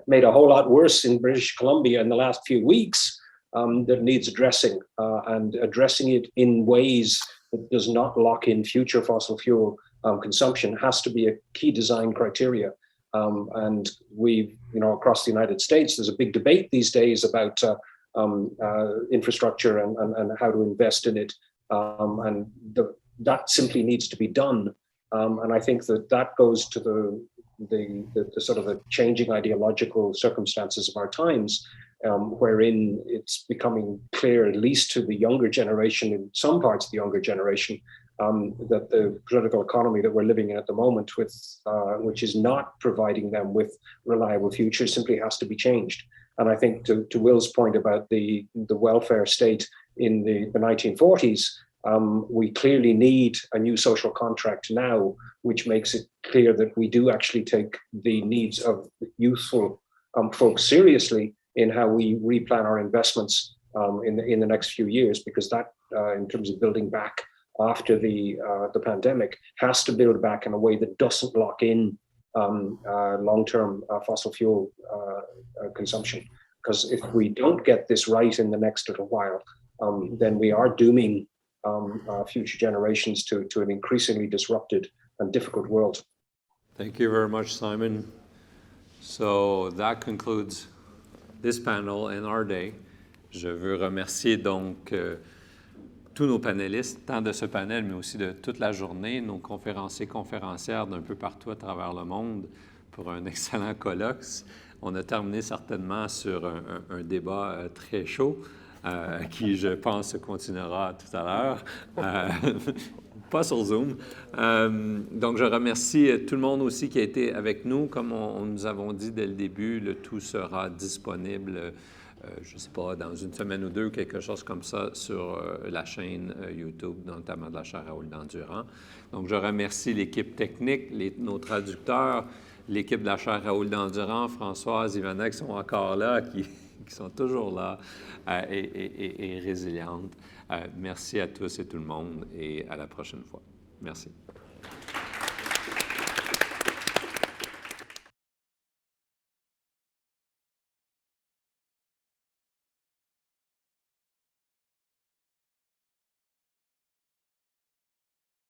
made a whole lot worse in British Columbia in the last few weeks that needs addressing, and addressing it in ways that does not lock in future fossil fuel consumption has to be a key design criteria. And across the United States, there's a big debate these days about infrastructure and how to invest in it. And that simply needs to be done. And I think that goes to the sort of the changing ideological circumstances of our times, wherein it's becoming clear, at least to the younger generation, in some parts of the younger generation, that the political economy that we're living in at the moment, which is not providing them with reliable futures, simply has to be changed. And I think to Will's point about the welfare state in the 1940s, we clearly need a new social contract now, which makes it clear that we do actually take the needs of youthful folks seriously in how we replan our investments in the next few years, because that, in terms of building back after the pandemic, has to build back in a way that doesn't lock in long-term fossil fuel consumption. Because if we don't get this right in the next little while, then we are dooming future generations to an increasingly disrupted and difficult world. Thank you very much, Simon. So that concludes this panel and our day. Je veux remercier donc tous nos panélistes, tant de ce panel, mais aussi de toute la journée, nos conférenciers, conférencières d'un peu partout à travers le monde pour un excellent colloque. On a terminé certainement sur un débat très chaud. qui, je pense, continuera tout à l'heure. Pas sur Zoom. Donc, je remercie tout le monde aussi qui a été avec nous. Comme nous avons dit dès le début, le tout sera disponible, je ne sais pas, dans une semaine ou deux, quelque chose comme ça, sur la chaîne YouTube, notamment de la chaire Raoul Dandurand. Donc, je remercie l'équipe technique, nos traducteurs, l'équipe de la chaire Raoul Dandurand, Françoise, Ivana, qui sont encore là, qui sont toujours là et résilientes. Merci à tous et tout le monde et à la prochaine fois. Merci.